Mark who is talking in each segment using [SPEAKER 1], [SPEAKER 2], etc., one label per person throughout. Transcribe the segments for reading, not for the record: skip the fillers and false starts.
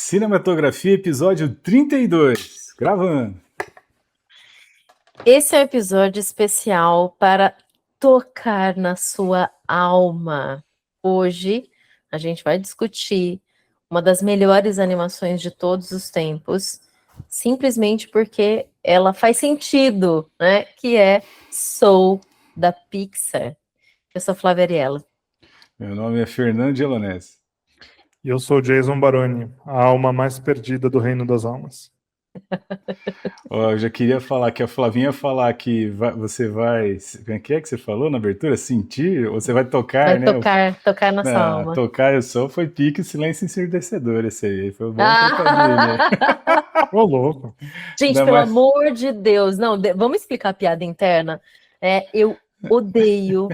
[SPEAKER 1] Cinematografia, episódio 32. Gravando.
[SPEAKER 2] Esse é um episódio especial para tocar na sua alma. Hoje a gente vai discutir uma das melhores animações de todos os tempos, simplesmente porque ela faz sentido, né? Que é Soul, da Pixar. Eu sou a Flávia Ariela.
[SPEAKER 1] Meu nome é Fernando Gelonés.
[SPEAKER 3] E eu sou Jason Baroni, a alma mais perdida do reino das almas.
[SPEAKER 1] Eu já queria falar que a Flavinha falar que você vai... Como é que você falou na abertura? Sentir? Ou você vai tocar,
[SPEAKER 2] Vai
[SPEAKER 1] né?
[SPEAKER 2] tocar na sua alma.
[SPEAKER 1] Tocar eu sou foi pique silêncio ensurdecedor esse aí. Foi um bom trocadilho, né?
[SPEAKER 3] Ô, louco.
[SPEAKER 2] Gente, pelo amor de Deus. Não, vamos explicar a piada interna? Eu odeio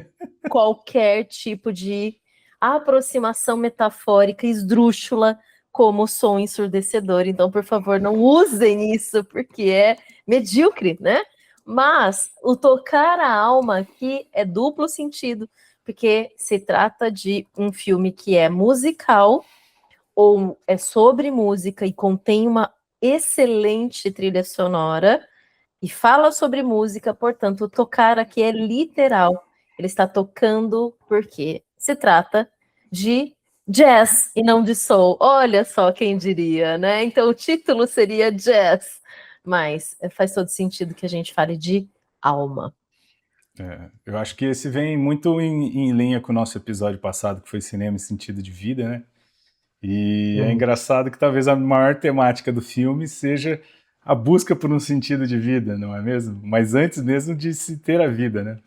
[SPEAKER 2] qualquer tipo de aproximação metafórica esdrúxula como som ensurdecedor. Então, por favor, não usem isso, porque é medíocre, né? Mas o tocar a alma aqui é duplo sentido, porque se trata de um filme que é musical, ou é sobre música e contém uma excelente trilha sonora, e fala sobre música, portanto, tocar aqui é literal. Ele está tocando porque se trata de jazz e não de soul. Olha só quem diria, né? Então o título seria jazz, mas faz todo sentido que a gente fale de alma.
[SPEAKER 1] Eu acho que esse vem muito em linha com o nosso episódio passado, que foi Cinema em Sentido de Vida, né? E é engraçado que talvez a maior temática do filme seja a busca por um sentido de vida, não é mesmo? Mas antes mesmo de se ter a vida, né?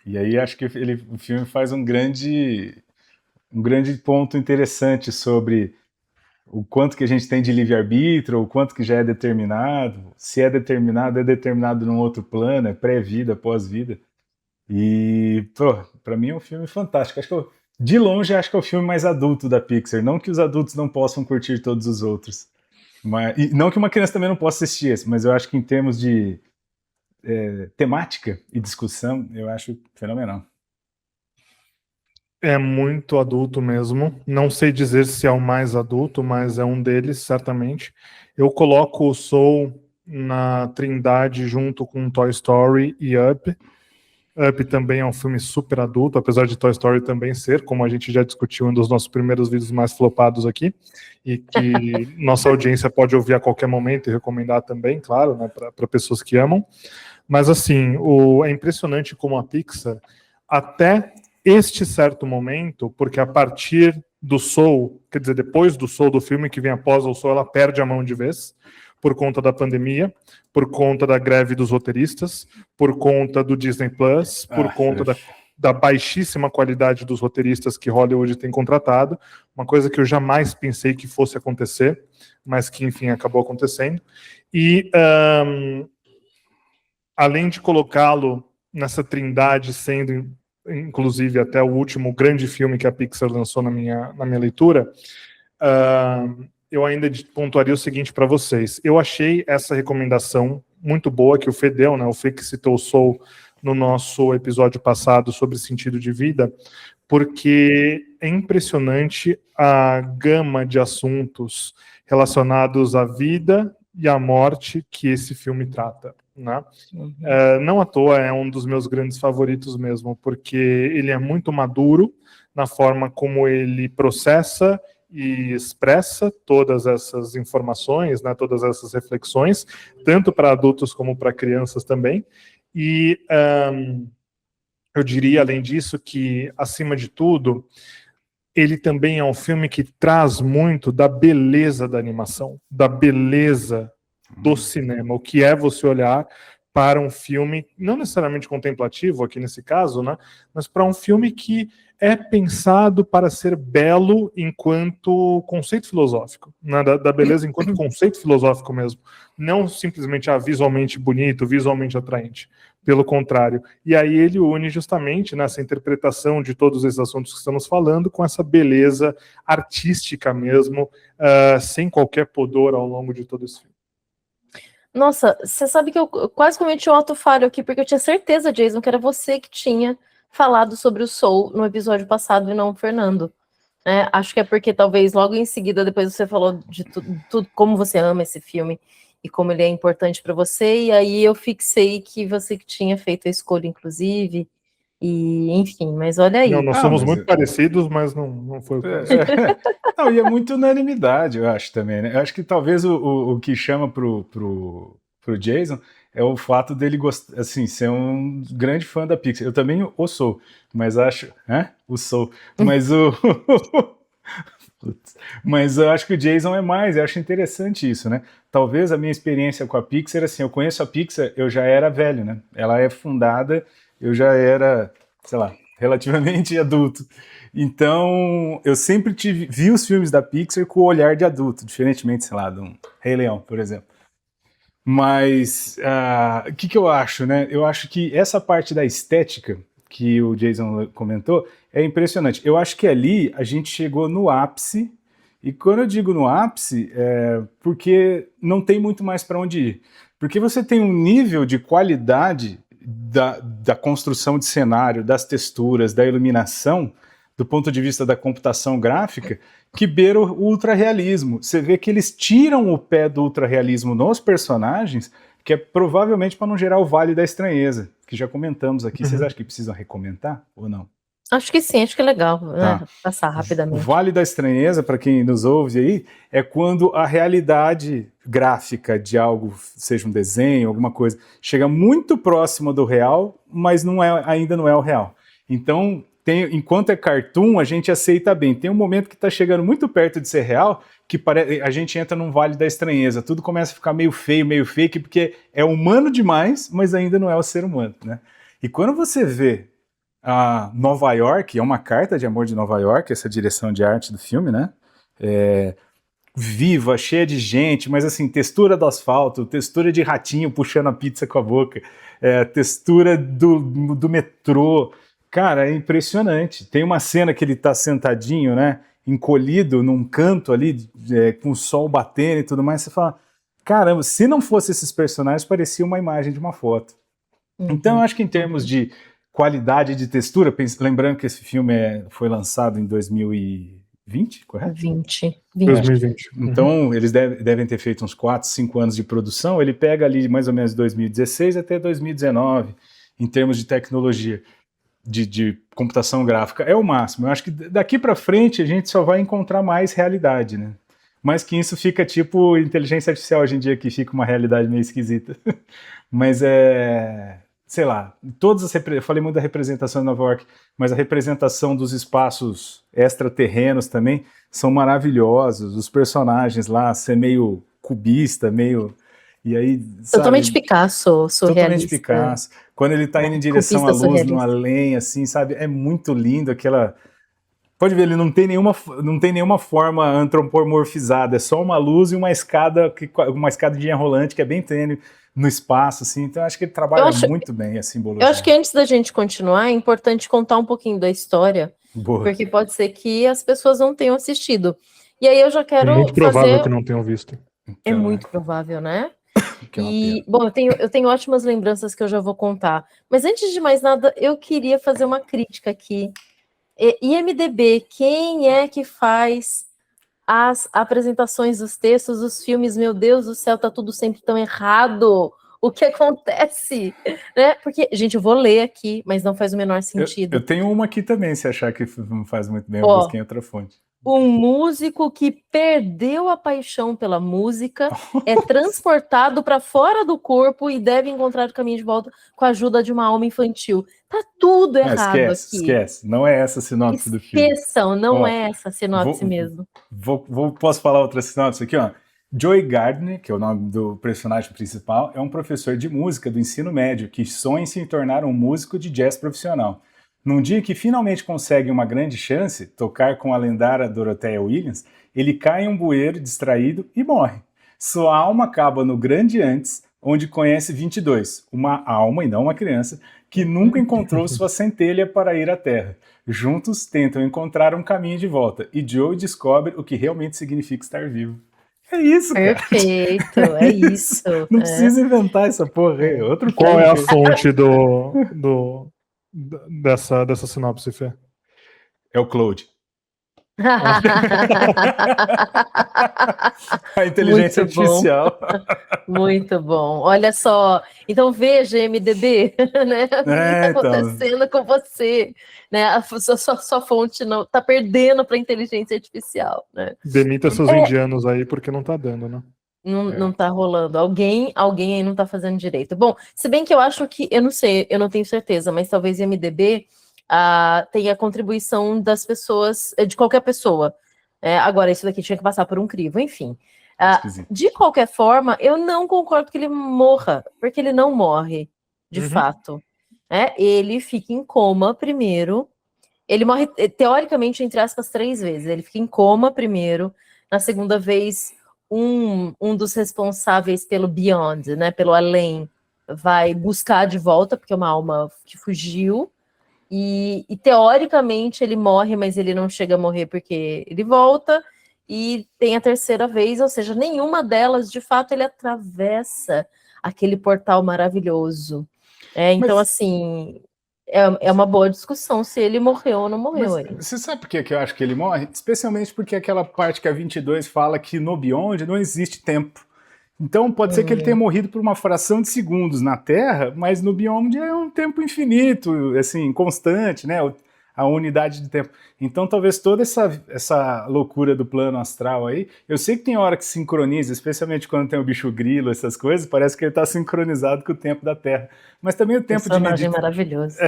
[SPEAKER 1] E aí acho que o filme faz um grande ponto interessante sobre o quanto que a gente tem de livre-arbítrio, o quanto que já é determinado, se é determinado num outro plano, é pré-vida, pós-vida. E, pra mim é um filme fantástico. Acho que de longe, acho que é o filme mais adulto da Pixar. Não que os adultos não possam curtir todos os outros. E não que uma criança também não possa assistir esse, mas eu acho que em termos de temática e discussão, eu acho fenomenal.
[SPEAKER 3] É muito adulto mesmo. Não sei dizer se é o mais adulto, mas é um deles, certamente. Eu coloco o Soul na trindade junto com Toy Story e Up. Up também é um filme super adulto, apesar de Toy Story também ser, como a gente já discutiu em um dos nossos primeiros vídeos mais flopados aqui, e que nossa audiência pode ouvir a qualquer momento e recomendar também, claro, né, para pessoas que amam. Mas assim, é impressionante como a Pixar, até este certo momento, porque a partir do Soul, quer dizer, depois do Soul do filme que vem após o Soul, ela perde a mão de vez, por conta da pandemia, por conta da greve dos roteiristas, por conta do Disney Plus, por conta da baixíssima qualidade dos roteiristas que Hollywood tem contratado, uma coisa que eu jamais pensei que fosse acontecer, mas que, enfim, acabou acontecendo. E, além de colocá-lo nessa trindade, sendo, inclusive, até o último grande filme que a Pixar lançou na minha leitura, eu ainda pontuaria o seguinte para vocês. Eu achei essa recomendação muito boa, que o Fê deu, né? O Fê que citou o Soul no nosso episódio passado sobre sentido de vida, porque é impressionante a gama de assuntos relacionados à vida e à morte que esse filme trata, né? Não à toa é um dos meus grandes favoritos mesmo, porque ele é muito maduro na forma como ele processa e expressa todas essas informações, né, todas essas reflexões, tanto para adultos como para crianças também. E eu diria, além disso, que, acima de tudo, ele também é um filme que traz muito da beleza da animação, da beleza do cinema, o que é você olhar para um filme, não necessariamente contemplativo aqui nesse caso, né, mas para um filme que é pensado para ser belo enquanto conceito filosófico, né, da beleza enquanto conceito filosófico mesmo, não simplesmente visualmente bonito, visualmente atraente, pelo contrário. E aí ele une justamente nessa interpretação de todos esses assuntos que estamos falando com essa beleza artística mesmo, sem qualquer pudor ao longo de todo esse filme.
[SPEAKER 2] Nossa, você sabe que eu quase cometi um ato falho aqui, porque eu tinha certeza, Jason, que era você que tinha falado sobre o Soul no episódio passado e não o Fernando. Acho que é porque talvez logo em seguida, depois você falou de tudo, como você ama esse filme e como ele é importante para você, e aí eu fixei que você que tinha feito a escolha, inclusive, e enfim, mas olha aí.
[SPEAKER 3] Não, nós somos muito parecidos, mas não foi o caso.
[SPEAKER 1] Não, e é muito unanimidade, eu acho também, né? Eu acho que talvez o que chama pro Jason é o fato dele gostar, assim, ser um grande fã da Pixar. Eu também o sou, mas acho. O sou. Mas Mas eu acho que o Jason é mais, eu acho interessante isso, né? Talvez a minha experiência com a Pixar, assim, eu conheço a Pixar, eu já era velho, né? Ela é fundada, eu já era, sei lá, relativamente adulto. Então, eu sempre vi os filmes da Pixar com o olhar de adulto, diferentemente, sei lá, de um Rei Leão, por exemplo. Mas, o que eu acho, né? Eu acho que essa parte da estética que o Jason comentou é impressionante. Eu acho que ali a gente chegou no ápice, e quando eu digo no ápice, é porque não tem muito mais para onde ir. Porque você tem um nível de qualidade da construção de cenário, das texturas, da iluminação, do ponto de vista da computação gráfica, que beira o ultra-realismo. Você vê que eles tiram o pé do ultra-realismo nos personagens, que é provavelmente para não gerar o Vale da Estranheza, que já comentamos aqui. Vocês acham que precisam recomentar ou não?
[SPEAKER 2] Acho que sim, acho que é legal, né? Passar rapidamente.
[SPEAKER 1] O Vale da Estranheza, para quem nos ouve aí, é quando a realidade gráfica de algo, seja um desenho, alguma coisa, chega muito próxima do real, mas ainda não é o real. Então, enquanto é cartoon, a gente aceita bem. Tem um momento que está chegando muito perto de ser real, que a gente entra num Vale da Estranheza. Tudo começa a ficar meio feio, meio fake, porque é humano demais, mas ainda não é o ser humano, né? E quando você vê a Nova York, é uma carta de amor de Nova York, essa direção de arte do filme, né? Viva, cheia de gente, mas assim, textura do asfalto, textura de ratinho puxando a pizza com a boca, textura do metrô. Cara, é impressionante. Tem uma cena que ele tá sentadinho, né? Encolhido num canto ali, com o sol batendo e tudo mais. Você fala, caramba, se não fosse esses personagens, parecia uma imagem de uma foto. Então, eu acho que em termos de qualidade de textura, lembrando que esse filme foi lançado em 2020, correto?
[SPEAKER 3] 2020.
[SPEAKER 1] Então, eles devem ter feito uns 4, 5 anos de produção. Ele pega ali mais ou menos 2016 até 2019, em termos de tecnologia, de computação gráfica. É o máximo. Eu acho que daqui para frente a gente só vai encontrar mais realidade, né? Mas que isso fica tipo inteligência artificial hoje em dia, que fica uma realidade meio esquisita. Mas sei lá, eu falei muito da representação de Nova York, mas a representação dos espaços extraterrenos também são maravilhosos, os personagens lá, ser meio cubista, meio... E aí, sabe,
[SPEAKER 2] totalmente Picasso, surrealista.
[SPEAKER 1] Totalmente Picasso. Quando ele tá indo em direção à luz, numa além, assim, sabe? É muito lindo aquela... Pode ver, ele não tem nenhuma forma antropomorfizada, é só uma luz e uma escadinha rolante que é bem tênue no espaço, assim. Então acho que ele trabalha muito bem a simbologia.
[SPEAKER 2] Eu acho que antes da gente continuar, é importante contar um pouquinho da história, porque pode ser que as pessoas não tenham assistido. E aí eu já quero
[SPEAKER 3] É muito provável que não tenham visto.
[SPEAKER 2] É muito provável, né? Bom, eu tenho ótimas lembranças que eu já vou contar. Mas antes de mais nada, eu queria fazer uma crítica aqui. IMDb, quem é que faz as apresentações dos textos dos filmes? Meu Deus do céu, tá tudo sempre tão errado. O que acontece? Né? Porque, gente, eu vou ler aqui, mas não faz o menor sentido.
[SPEAKER 1] Eu tenho uma aqui também, se achar que não faz muito bem, eu busquei outra fonte.
[SPEAKER 2] Um músico que perdeu a paixão pela música é transportado para fora do corpo e deve encontrar o caminho de volta com a ajuda de uma alma infantil. Tá tudo errado aqui.
[SPEAKER 1] Esquece. Não é essa a sinopse do filme.
[SPEAKER 2] Esqueçam, não é essa a sinopse mesmo.
[SPEAKER 1] Posso falar outra sinopse aqui, ó? Joey Gardner, que é o nome do personagem principal, é um professor de música do ensino médio que sonha em se tornar um músico de jazz profissional. Num dia que finalmente consegue uma grande chance, tocar com a lendária Dorothea Williams, ele cai em um bueiro distraído e morre. Sua alma acaba no Grande Antes, onde conhece 22, uma alma e não uma criança, que nunca encontrou sua centelha para ir à Terra. Juntos tentam encontrar um caminho de volta, e Joey descobre o que realmente significa estar vivo. É isso, cara.
[SPEAKER 2] Perfeito, é isso.
[SPEAKER 1] Não precisa inventar essa porra aí.
[SPEAKER 3] Qual é a fonte dessa sinopse, Fê?
[SPEAKER 1] É o Claude. A inteligência
[SPEAKER 2] Muito bom.
[SPEAKER 1] artificial.
[SPEAKER 2] Muito bom. Olha só. Então veja, MDB, né? O que está
[SPEAKER 1] Então.
[SPEAKER 2] acontecendo com você? Né? A sua fonte não está perdendo para a inteligência artificial. Né?
[SPEAKER 3] Demita seus indianos aí, porque não tá dando, né?
[SPEAKER 2] Não tá rolando. Alguém aí não tá fazendo direito. Bom, se bem que eu acho que, eu não sei, eu não tenho certeza, mas talvez MDB tenha a contribuição das pessoas, de qualquer pessoa. Agora, isso daqui tinha que passar por um crivo, enfim. De qualquer forma, eu não concordo que ele morra, porque ele não morre, de fato. Ele fica em coma primeiro. Ele morre, teoricamente, entre aspas, 3 vezes. Ele fica em coma primeiro. Na segunda vez, um dos responsáveis pelo Beyond, né, pelo além, vai buscar de volta, porque é uma alma que fugiu. E teoricamente ele morre, mas ele não chega a morrer porque ele volta. E tem a terceira vez, ou seja, nenhuma delas, de fato, ele atravessa aquele portal maravilhoso. Então, assim, é uma boa discussão se ele morreu ou não morreu. Aí.
[SPEAKER 1] Você sabe por que eu acho que ele morre? Especialmente porque aquela parte que a 22 fala que no Beyond não existe tempo. Então pode ser que ele tenha morrido por uma fração de segundos na Terra, mas no Beyond é um tempo infinito, assim, constante, né? A unidade de tempo. Então talvez toda essa loucura do plano astral aí, eu sei que tem hora que sincroniza, especialmente quando tem o bicho grilo, essas coisas, parece que ele está sincronizado com o tempo da Terra. Mas também o tempo
[SPEAKER 2] maravilhoso.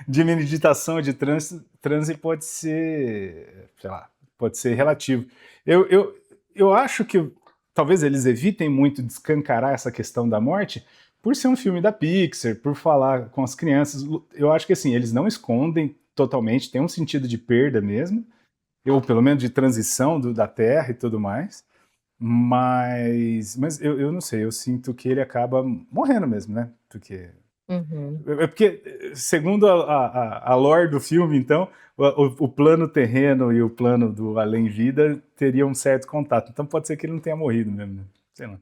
[SPEAKER 1] de meditação, de transe pode ser, sei lá, pode ser relativo. Eu acho que talvez eles evitem muito de escancarar essa questão da morte por ser um filme da Pixar, por falar com as crianças. Eu acho que assim, eles não escondem totalmente, tem um sentido de perda mesmo, ou pelo menos de transição da Terra e tudo mais, mas eu não sei, eu sinto que ele acaba morrendo mesmo, né? Porque... Porque, segundo a lore do filme, então, o plano terreno e o plano do além-vida teriam um certo contato. Então pode ser que ele não tenha morrido mesmo, né? Sei lá.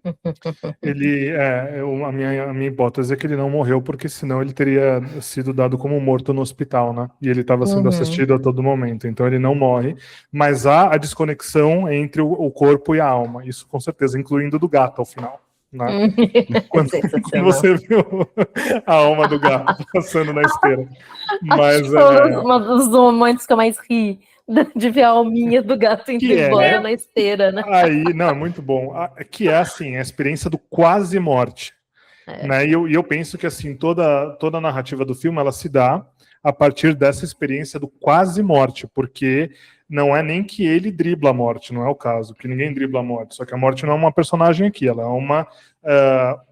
[SPEAKER 3] A minha hipótese é que ele não morreu, porque senão ele teria sido dado como morto no hospital, né? E ele estava sendo assistido a todo momento. Então ele não morre, mas há a desconexão entre o corpo e a alma. Isso com certeza, incluindo do gato ao final. Né? Quando você viu a alma do gato passando na esteira. Mas
[SPEAKER 2] um dos momentos que eu mais ri de ver a alminha do gato indo embora na esteira, né?
[SPEAKER 3] Aí, não, é muito bom. Que é assim, a experiência do quase morte. Né? E eu penso que assim, toda a narrativa do filme ela se dá a partir dessa experiência do quase morte, porque não é nem que ele dribla a morte, não é o caso, que ninguém dribla a morte, só que a morte não é uma personagem aqui, ela é uma,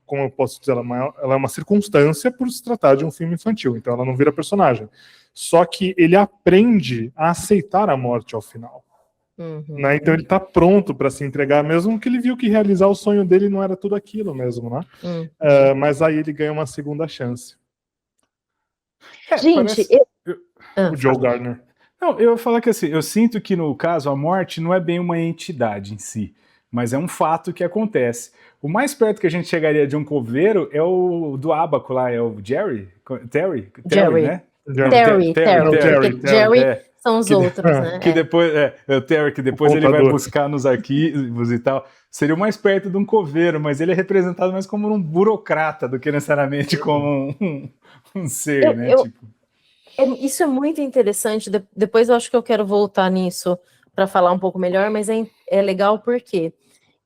[SPEAKER 3] como eu posso dizer, ela é uma circunstância por se tratar de um filme infantil, então ela não vira personagem. Só que ele aprende a aceitar a morte ao final. Né? Então ele está pronto para se entregar, mesmo que ele viu que realizar o sonho dele não era tudo aquilo mesmo, né? Mas aí ele ganha uma segunda chance.
[SPEAKER 2] Gente,
[SPEAKER 3] o Joe Gardner.
[SPEAKER 1] Não, eu ia falar que assim, eu sinto que no caso a morte não é bem uma entidade em si, mas é um fato que acontece. O mais perto que a gente chegaria de um coveiro é o do Abaco lá, é o Terry, né?
[SPEAKER 2] Terry são os outros, né?
[SPEAKER 1] Que depois, o Terry, que depois ele vai buscar nos arquivos e tal. Seria o mais perto de um coveiro, mas ele é representado mais como um burocrata do que necessariamente como um ser, né?
[SPEAKER 2] Isso é muito interessante. Depois eu acho que eu quero voltar nisso para falar um pouco melhor, mas é legal porque,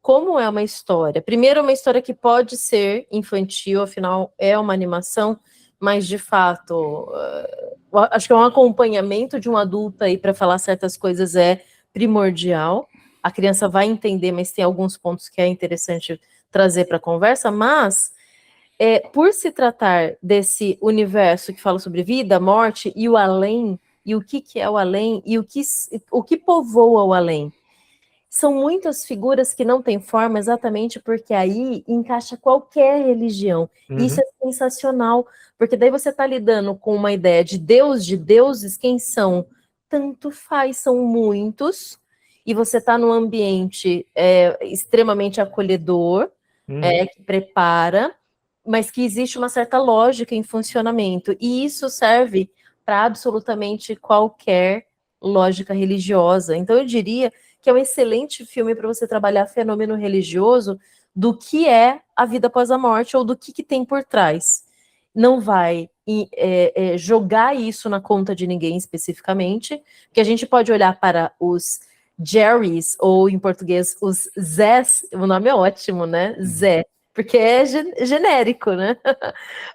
[SPEAKER 2] como é uma história, primeiro é uma história que pode ser infantil, afinal é uma animação, mas de fato, acho que um acompanhamento de um adulto aí para falar certas coisas é primordial. A criança vai entender, mas tem alguns pontos que é interessante trazer para a conversa, mas por se tratar desse universo que fala sobre vida, morte e o além, e o que é o além, e o que povoa o além. São muitas figuras que não têm forma exatamente porque aí encaixa qualquer religião. Isso é sensacional, porque daí você está lidando com uma ideia de Deus, de deuses, quem são? Tanto faz, são muitos, e você está num ambiente extremamente acolhedor, que prepara, mas que existe uma certa lógica em funcionamento, e isso serve para absolutamente qualquer lógica religiosa. Então, eu diria que é um excelente filme para você trabalhar fenômeno religioso do que é a vida após a morte ou do que tem por trás. Não vai jogar isso na conta de ninguém especificamente, porque a gente pode olhar para os Jerrys, ou em português, os Zés, o nome é ótimo, né? Zé, porque é genérico, né?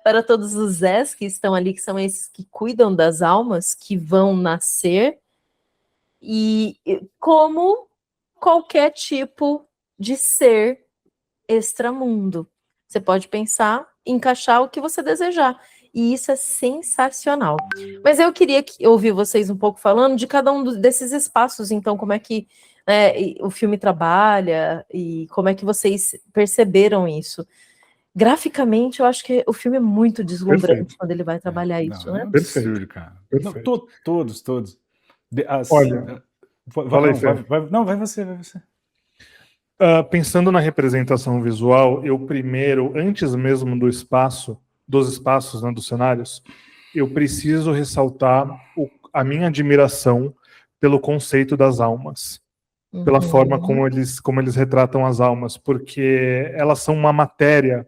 [SPEAKER 2] Para todos os Zés que estão ali, que são esses que cuidam das almas que vão nascer, e como qualquer tipo de ser extramundo. Você pode pensar, encaixar o que você desejar. E isso é sensacional. Mas eu queria ouvir vocês um pouco falando de cada um desses espaços, então, como é que o filme trabalha e como é que vocês perceberam isso. Graficamente, eu acho que o filme é muito deslumbrante quando ele vai trabalhar isso, né?
[SPEAKER 1] É um absurdo, cara. Não, todos.
[SPEAKER 3] Olha,
[SPEAKER 1] vai você.
[SPEAKER 3] Pensando na representação visual, eu primeiro, antes mesmo dos espaços, né, dos cenários, eu preciso ressaltar a minha admiração pelo conceito das almas, pela forma como eles retratam as almas, porque elas são uma matéria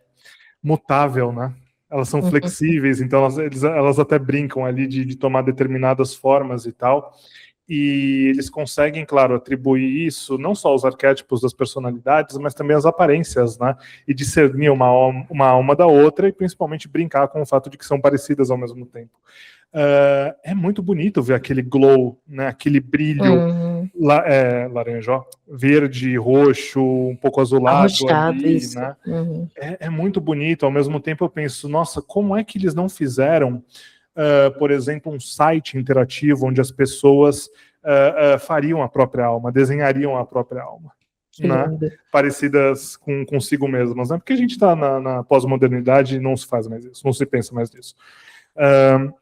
[SPEAKER 3] mutável, né? Elas são flexíveis, então elas até brincam ali de tomar determinadas formas e tal. E eles conseguem, claro, atribuir isso não só aos arquétipos das personalidades, mas também às aparências, né? E discernir uma alma da outra e principalmente brincar com o fato de que são parecidas ao mesmo tempo. É muito bonito ver aquele glow, né? Aquele brilho laranjó, verde, roxo, um pouco azulado
[SPEAKER 2] arroxado,
[SPEAKER 3] ali,
[SPEAKER 2] isso.
[SPEAKER 3] né? É muito bonito. Ao mesmo tempo eu penso, nossa, como é que eles não fizeram por exemplo, um site interativo onde as pessoas fariam a própria alma, desenhariam a própria alma, né? Parecidas consigo mesmas, né? Porque a gente está na pós-modernidade e não se faz mais isso, não se pensa mais nisso.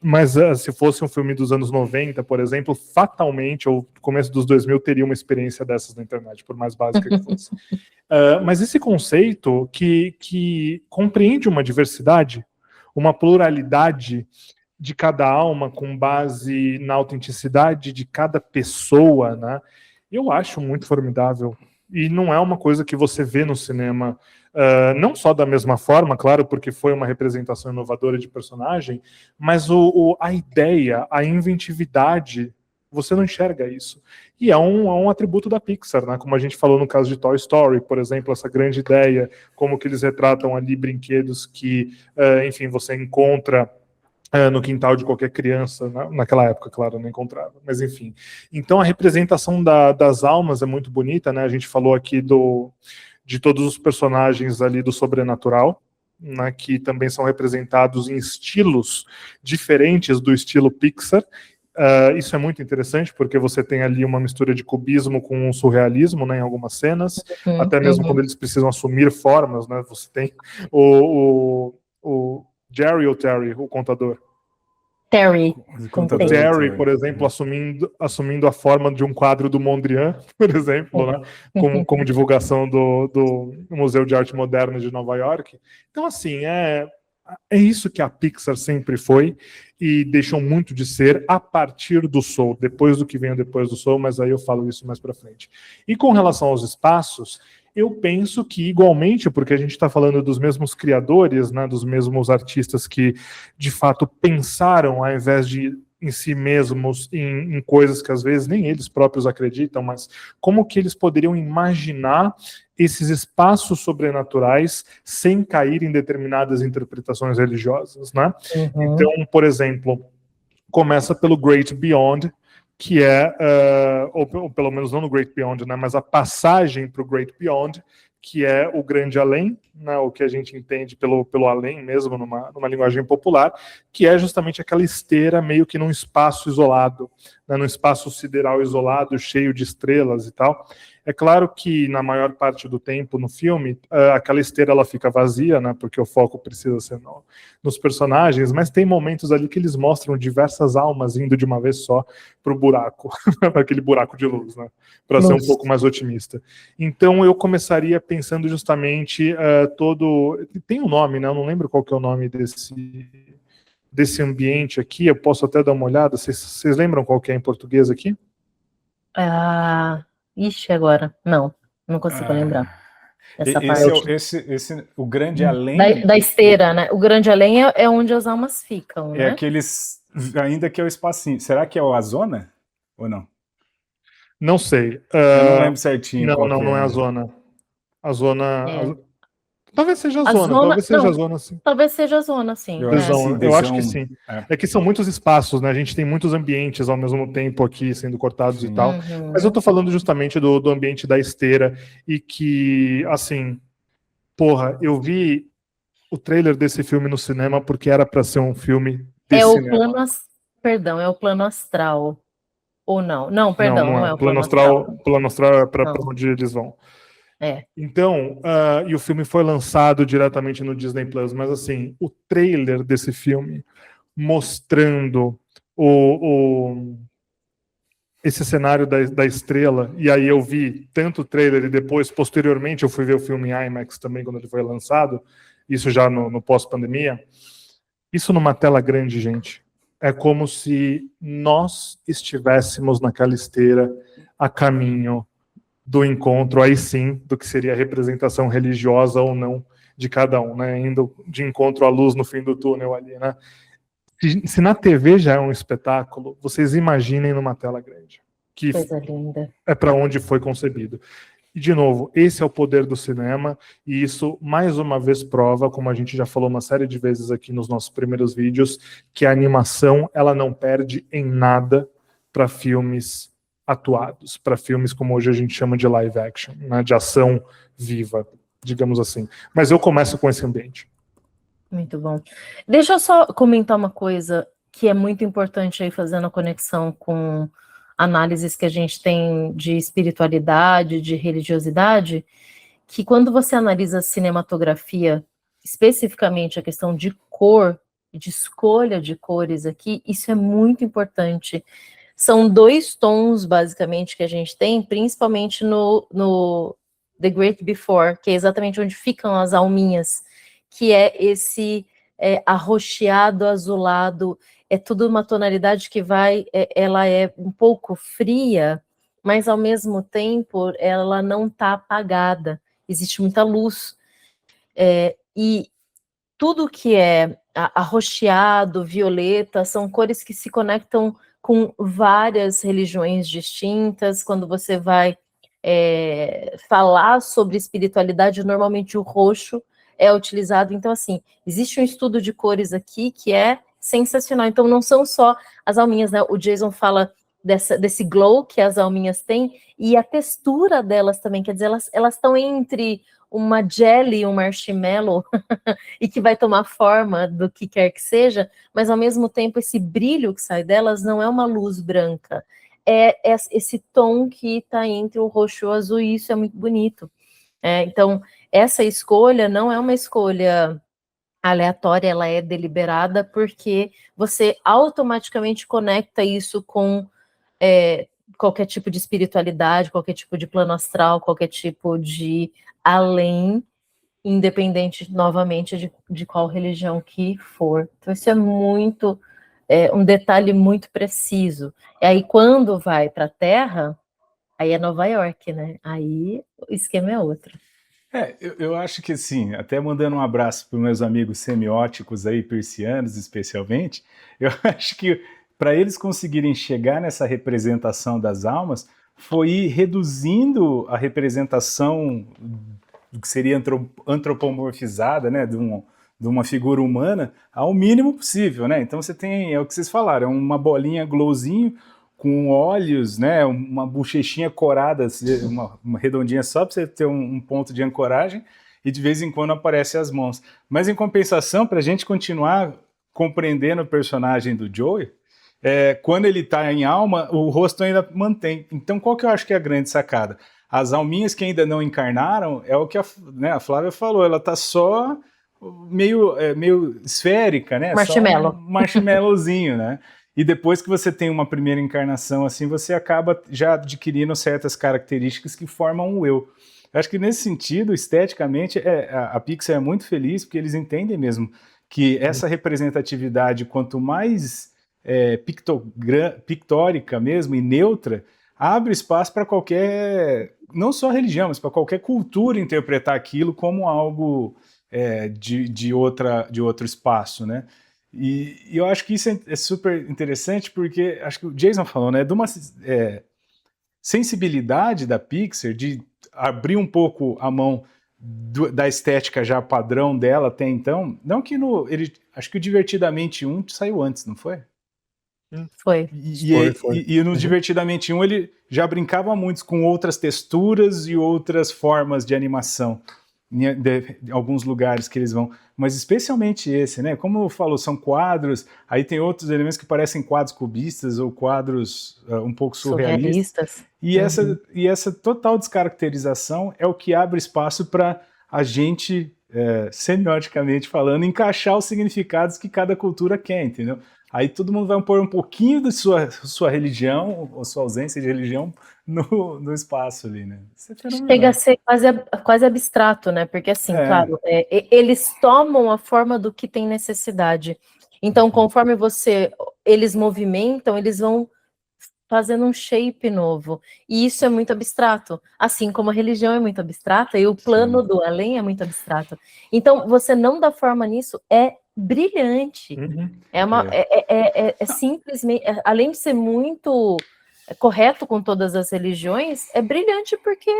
[SPEAKER 3] Mas se fosse um filme dos anos 90, por exemplo, fatalmente, ou começo dos 2000, teria uma experiência dessas na internet, por mais básica que fosse. Mas esse conceito que compreende uma diversidade, uma pluralidade de cada alma com base na autenticidade de cada pessoa, né? Eu acho muito formidável. E não é uma coisa que você vê no cinema, não só da mesma forma, claro, porque foi uma representação inovadora de personagem, mas a ideia, a inventividade, você não enxerga isso. E é um atributo da Pixar, né? Como a gente falou no caso de Toy Story, por exemplo, essa grande ideia, como que eles retratam ali brinquedos que, enfim, você encontra no quintal de qualquer criança, naquela época, claro, não encontrava, mas enfim. Então a representação das almas é muito bonita, né? A gente falou aqui de todos os personagens ali do sobrenatural, né, que também são representados em estilos diferentes do estilo Pixar. Isso é muito interessante, porque você tem ali uma mistura de cubismo com um surrealismo, né, em algumas cenas, até mesmo quando eles precisam assumir formas, né? Você tem o Jerry ou Terry, o contador?
[SPEAKER 2] Terry.
[SPEAKER 3] O Terry, por exemplo, assumindo a forma de um quadro do Mondrian, por exemplo, né? como divulgação do Museu de Arte Moderna de Nova York. Então, assim, é isso que a Pixar sempre foi e deixou muito de ser a partir do Soul, depois do que veio depois do Soul, mas aí eu falo isso mais para frente. E com relação aos espaços, eu penso que igualmente, porque a gente está falando dos mesmos criadores, né, dos mesmos artistas que de fato pensaram, ao invés de em si mesmos, em coisas que às vezes nem eles próprios acreditam, mas como que eles poderiam imaginar esses espaços sobrenaturais sem cair em determinadas interpretações religiosas, né? Então, por exemplo, começa pelo Great Beyond, que é, ou pelo menos não no Great Beyond, né, mas a passagem para o Great Beyond, que é o grande além, né, o que a gente entende pelo além mesmo, numa linguagem popular, que é justamente aquela esteira meio que num espaço isolado, né, num espaço sideral isolado, cheio de estrelas e tal. É claro que na maior parte do tempo no filme, aquela esteira ela fica vazia, né, porque o foco precisa ser nos personagens, mas tem momentos ali que eles mostram diversas almas indo de uma vez só para o buraco, para aquele buraco de luz, né, para ser um pouco mais otimista. Então eu começaria pensando justamente tem um nome, né, eu não lembro qual que é o nome desse ambiente aqui, eu posso até dar uma olhada, vocês lembram qual que é em português aqui?
[SPEAKER 2] Ah, ixi, agora. Não consigo lembrar
[SPEAKER 1] Ah,
[SPEAKER 2] essa
[SPEAKER 1] esse é
[SPEAKER 2] parte.
[SPEAKER 1] o grande
[SPEAKER 2] Da,
[SPEAKER 1] além
[SPEAKER 2] da esteira, né? O grande além é onde as almas ficam,
[SPEAKER 1] é
[SPEAKER 2] né?
[SPEAKER 1] aqueles ainda que é o espacinho. Será que é o Azona ou não?
[SPEAKER 3] Não sei.
[SPEAKER 1] Eu não lembro certinho
[SPEAKER 3] Não,
[SPEAKER 1] qual que
[SPEAKER 3] não, não é a
[SPEAKER 1] é.
[SPEAKER 3] zona. A zona.
[SPEAKER 2] É.
[SPEAKER 3] Talvez seja a
[SPEAKER 2] A
[SPEAKER 3] zona,
[SPEAKER 2] zona.
[SPEAKER 3] talvez seja a
[SPEAKER 2] Não,
[SPEAKER 3] zona, sim.
[SPEAKER 2] talvez seja a zona, sim.
[SPEAKER 1] Eu acho que
[SPEAKER 2] É.
[SPEAKER 1] sim,
[SPEAKER 3] Eu acho que
[SPEAKER 1] desão.
[SPEAKER 3] sim. É que são muitos espaços, né? A gente tem muitos ambientes ao mesmo tempo aqui sendo cortados e
[SPEAKER 1] Sim.
[SPEAKER 3] tal. Mas eu
[SPEAKER 2] Uhum.
[SPEAKER 3] tô falando justamente do ambiente da esteira e que, assim, porra, eu vi o trailer desse filme no cinema porque era para ser um filme de
[SPEAKER 2] É o
[SPEAKER 3] cinema.
[SPEAKER 2] plano. Perdão, é o plano astral. Ou não? Não,
[SPEAKER 3] Não,
[SPEAKER 2] perdão,
[SPEAKER 3] não
[SPEAKER 2] não
[SPEAKER 3] é.
[SPEAKER 2] é o plano astral.
[SPEAKER 3] Plano astral é para
[SPEAKER 2] Não.
[SPEAKER 3] onde eles vão.
[SPEAKER 2] É.
[SPEAKER 3] Então, e o filme foi lançado diretamente no Disney Plus, mas assim, o trailer desse filme mostrando o, esse cenário da estrela, e aí eu vi tanto o trailer e depois, posteriormente, eu fui ver o filme em IMAX também quando ele foi lançado, isso já no pós-pandemia. Isso numa tela grande, gente, é como se nós estivéssemos naquela esteira a caminho do encontro, aí sim, do que seria a representação religiosa ou não de cada um, né? Indo de encontro à luz no fim do túnel ali, né? Se na TV já é um espetáculo, vocês imaginem numa tela grande, que
[SPEAKER 2] Coisa linda.
[SPEAKER 3] é para onde foi concebido. E, de novo, esse é o poder do cinema, e isso, mais uma vez, prova, como a gente já falou uma série de vezes aqui nos nossos primeiros vídeos, que a animação ela não perde em nada para filmes atuados, para filmes como hoje a gente chama de live action, né, de ação viva, digamos assim. Mas eu começo com esse ambiente.
[SPEAKER 2] Muito bom. Deixa eu só comentar uma coisa que é muito importante aí, fazendo a conexão com análises que a gente tem de espiritualidade, de religiosidade, que quando você analisa a cinematografia, especificamente a questão de cor, de escolha de cores aqui, isso é muito importante. São dois tons, basicamente, que a gente tem, principalmente no The Great Before, que é exatamente onde ficam as alminhas, que é esse arroxeado, azulado, é tudo uma tonalidade que ela é um pouco fria, mas ao mesmo tempo ela não está apagada, existe muita luz. E tudo que é arroxeado, violeta, são cores que se conectam com várias religiões distintas. Quando você vai falar sobre espiritualidade, normalmente o roxo é utilizado. Então, assim, existe um estudo de cores aqui que é sensacional. Então, não são só as alminhas, né? O Jason fala desse glow que as alminhas têm e a textura delas também, quer dizer, elas estão entre uma jelly e um marshmallow e que vai tomar forma do que quer que seja, mas ao mesmo tempo esse brilho que sai delas não é uma luz branca, é esse tom que está entre o roxo e o azul, e isso é muito bonito. Então, essa escolha não é uma escolha aleatória, ela é deliberada, porque você automaticamente conecta isso com qualquer tipo de espiritualidade, qualquer tipo de plano astral, qualquer tipo de além, independente, novamente, de qual religião que for. Então, isso é muito, um detalhe muito preciso. E aí, quando vai para a Terra, aí é Nova York, né? Aí o esquema é outro.
[SPEAKER 1] Eu acho que assim, até mandando um abraço para os meus amigos semióticos aí, persianos especialmente, eu acho que para eles conseguirem chegar nessa representação das almas, foi ir reduzindo a representação do que seria antropomorfizada, né, de uma figura humana, ao mínimo possível, né? Então você tem, é o que vocês falaram, é uma bolinha glowzinho com olhos, né, uma bochechinha corada, uma redondinha só para você ter um ponto de ancoragem, e de vez em quando aparecem as mãos. Mas em compensação, para a gente continuar compreendendo o personagem do Joey, quando ele está em alma, o rosto ainda mantém. Então qual que eu acho que é a grande sacada? As alminhas que ainda não encarnaram, é o que a Flávia falou, ela está só meio esférica, né? Só um
[SPEAKER 2] Marshmallow.
[SPEAKER 1] marshmallowzinho, né? E depois que você tem uma primeira encarnação assim, você acaba já adquirindo certas características que formam o eu. Eu acho que nesse sentido, esteticamente, a Pixar é muito feliz porque eles entendem mesmo que essa representatividade, quanto mais pictórica mesmo e neutra, abre espaço para qualquer, não só religião, mas para qualquer cultura interpretar aquilo como algo de outro espaço, né? E eu acho que isso é super interessante porque, acho que o Jason falou, né, de uma sensibilidade da Pixar de abrir um pouco a mão da estética já padrão dela até então. Não que acho que o Divertidamente 1 saiu antes, não foi?
[SPEAKER 2] Foi.
[SPEAKER 1] E no Divertidamente 1 ele já brincava muito com outras texturas e outras formas de animação em alguns lugares que eles vão, mas especialmente esse, né? Como eu falo, são quadros, aí tem outros elementos que parecem quadros cubistas ou quadros um pouco surrealistas. E essa total descaracterização é o que abre espaço para a gente, semioticamente falando, encaixar os significados que cada cultura quer, entendeu? Aí todo mundo vai pôr um pouquinho da sua religião, ou sua ausência de religião, no espaço ali, né? Isso é fenomenal.
[SPEAKER 2] Chega a ser quase abstrato, né? Porque, assim, claro, eles tomam a forma do que tem necessidade. Então, conforme eles movimentam, eles vão fazendo um shape novo. E isso é muito abstrato. Assim como a religião é muito abstrata, e o plano do além é muito abstrato. Então, você não dá forma nisso é brilhante. É simplesmente, além de ser muito correto com todas as religiões, é brilhante porque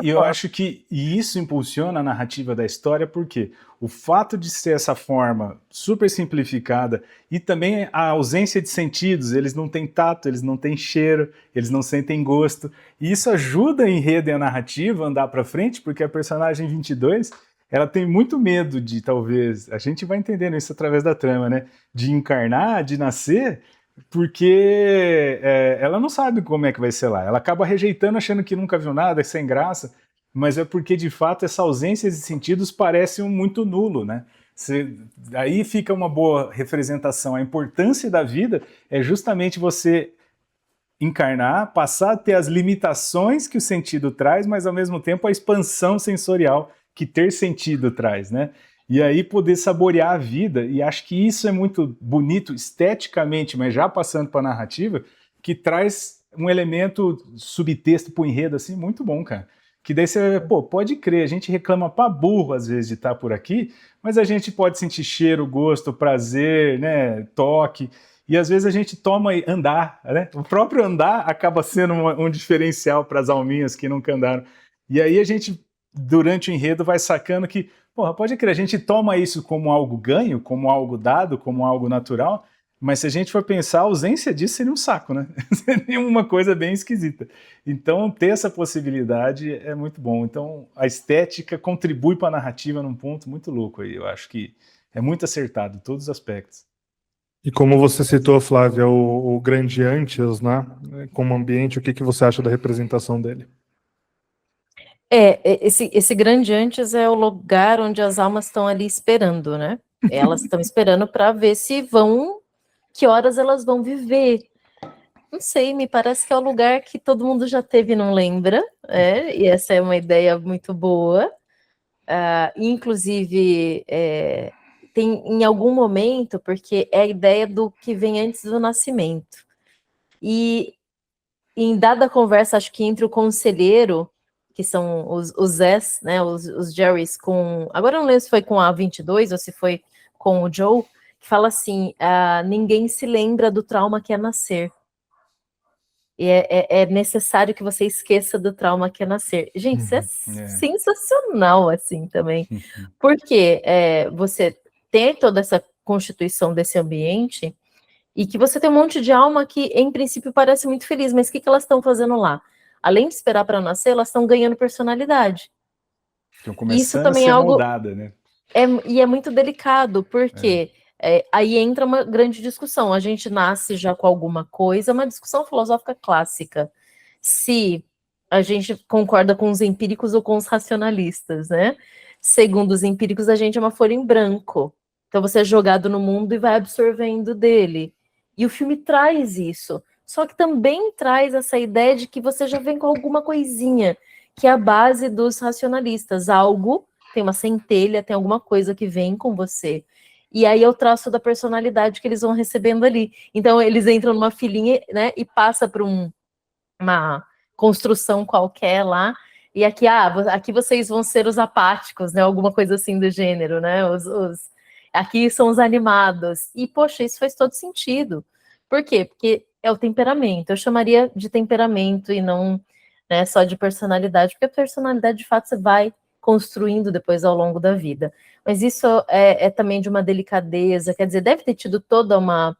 [SPEAKER 1] e eu acho que isso impulsiona a narrativa da história, porque o fato de ser essa forma super simplificada e também a ausência de sentidos, eles não têm tato, eles não têm cheiro, eles não sentem gosto, e isso ajuda a enredo e a narrativa a andar para frente, porque a personagem 22, ela tem muito medo de, talvez, a gente vai entendendo isso através da trama, né, de encarnar, de nascer, porque ela não sabe como é que vai ser lá. Ela acaba rejeitando, achando que nunca viu nada, é sem graça, mas é porque, de fato, essa ausência de sentidos parece muito nulo, né? Aí fica uma boa representação. A importância da vida é justamente você encarnar, passar a ter as limitações que o sentido traz, mas, ao mesmo tempo, a expansão sensorial que ter sentido traz, né? E aí poder saborear a vida, e acho que isso é muito bonito esteticamente, mas já passando para a narrativa, que traz um elemento subtexto para o enredo assim, muito bom, cara. Que daí você, pode crer, a gente reclama pra burro às vezes de estar por aqui, mas a gente pode sentir cheiro, gosto, prazer, né, toque, e às vezes a gente toma andar, né? O próprio andar acaba sendo um diferencial para as alminhas que nunca andaram. E aí a gente, durante o enredo, vai sacando que pode crer, a gente toma isso como algo ganho, como algo dado, como algo natural, mas se a gente for pensar, a ausência disso seria um saco, né? Seria uma coisa bem esquisita. Então, ter essa possibilidade é muito bom. Então, a estética contribui para a narrativa num ponto muito louco aí. Eu acho que é muito acertado em todos os aspectos.
[SPEAKER 3] E como você citou, Flávia, o Grande Antes, né? Como ambiente, o que você acha da representação dele?
[SPEAKER 2] Esse Grande Antes é o lugar onde as almas estão ali esperando, né? Elas estão esperando para ver que horas elas vão viver. Não sei, me parece que é o lugar que todo mundo já teve e não lembra, e essa é uma ideia muito boa. Inclusive, tem em algum momento, porque é a ideia do que vem antes do nascimento. E em dada conversa, acho que entre o conselheiro, que são os Zés, né, os Jerrys, agora eu não lembro se foi com a 22 ou se foi com o Joe, que fala assim, ninguém se lembra do trauma que é nascer. E é necessário que você esqueça do trauma que é nascer. Gente, isso é sensacional, assim, também. Porque você ter toda essa constituição desse ambiente e que você tem um monte de alma que, em princípio, parece muito feliz, mas o que elas estão fazendo lá? Além de esperar para nascer, elas estão ganhando personalidade.
[SPEAKER 1] Estão começando a ser moldada, né?
[SPEAKER 2] E é muito delicado, porque aí entra uma grande discussão. A gente nasce já com alguma coisa, uma discussão filosófica clássica. Se a gente concorda com os empíricos ou com os racionalistas, né? Segundo os empíricos, a gente é uma folha em branco. Então você é jogado no mundo e vai absorvendo dele. E o filme traz isso. Só que também traz essa ideia de que você já vem com alguma coisinha, que é a base dos racionalistas. Algo, tem uma centelha, tem alguma coisa que vem com você. e aí é o traço da personalidade que eles vão recebendo ali. Então eles entram numa filinha, né, e passa por uma construção qualquer lá, e aqui, aqui vocês vão ser os apáticos, né, alguma coisa assim do gênero, né, aqui são os animados, e poxa, isso faz todo sentido. Por quê? Porque é o temperamento, eu chamaria de temperamento e não, né, só de personalidade, porque a personalidade, de fato, você vai construindo depois ao longo da vida. Mas isso é também de uma delicadeza, quer dizer, deve ter tido toda uma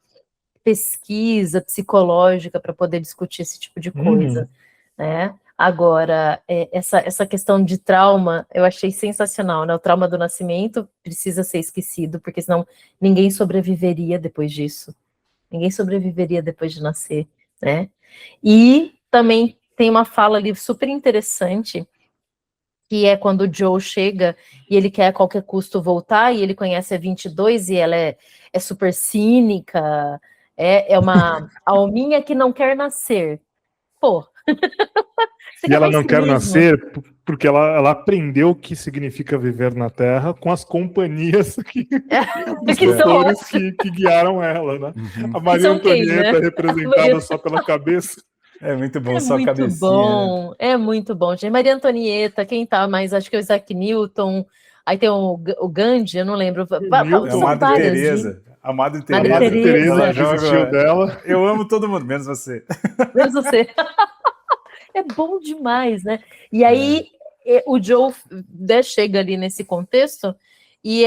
[SPEAKER 2] pesquisa psicológica para poder discutir esse tipo de coisa, né? Agora, essa questão de trauma, eu achei sensacional, né? O trauma do nascimento precisa ser esquecido, porque senão ninguém sobreviveria depois disso. Ninguém sobreviveria depois de nascer, né? E também tem uma fala ali super interessante, que é quando o Joe chega e ele quer a qualquer custo voltar, e ele conhece a 22 e ela é super cínica, é uma alminha que não quer nascer. Pô, você
[SPEAKER 3] E
[SPEAKER 2] quer
[SPEAKER 3] ela
[SPEAKER 2] mais
[SPEAKER 3] não quer
[SPEAKER 2] cinismo?
[SPEAKER 3] nascer porque ela aprendeu o que significa viver na Terra com as companhias dos
[SPEAKER 2] Que são
[SPEAKER 3] doutores que guiaram ela, né? A Maria
[SPEAKER 2] são quem,
[SPEAKER 3] Antonieta
[SPEAKER 2] né?
[SPEAKER 3] representada só pela cabeça.
[SPEAKER 1] É muito bom,
[SPEAKER 2] É
[SPEAKER 1] só a
[SPEAKER 2] muito
[SPEAKER 1] cabecinha, né?
[SPEAKER 2] bom, é muito bom, gente. Maria Antonieta, quem tá mais? Acho que é o Isaac Newton, aí tem o Gandhi, eu não lembro.
[SPEAKER 1] É a
[SPEAKER 3] Newton,
[SPEAKER 2] São
[SPEAKER 1] Madre
[SPEAKER 2] várias, gente.
[SPEAKER 1] Teresa. A Madre
[SPEAKER 2] Madre
[SPEAKER 3] Madre
[SPEAKER 1] Teresa,
[SPEAKER 3] Teresa
[SPEAKER 1] ela
[SPEAKER 2] Teresa,
[SPEAKER 3] desistiu
[SPEAKER 1] joga.
[SPEAKER 3] dela.
[SPEAKER 1] Eu amo todo mundo, menos você.
[SPEAKER 2] Deus do céu. É bom demais, né? E
[SPEAKER 1] É.
[SPEAKER 2] aí o Joe, né, chega ali nesse contexto e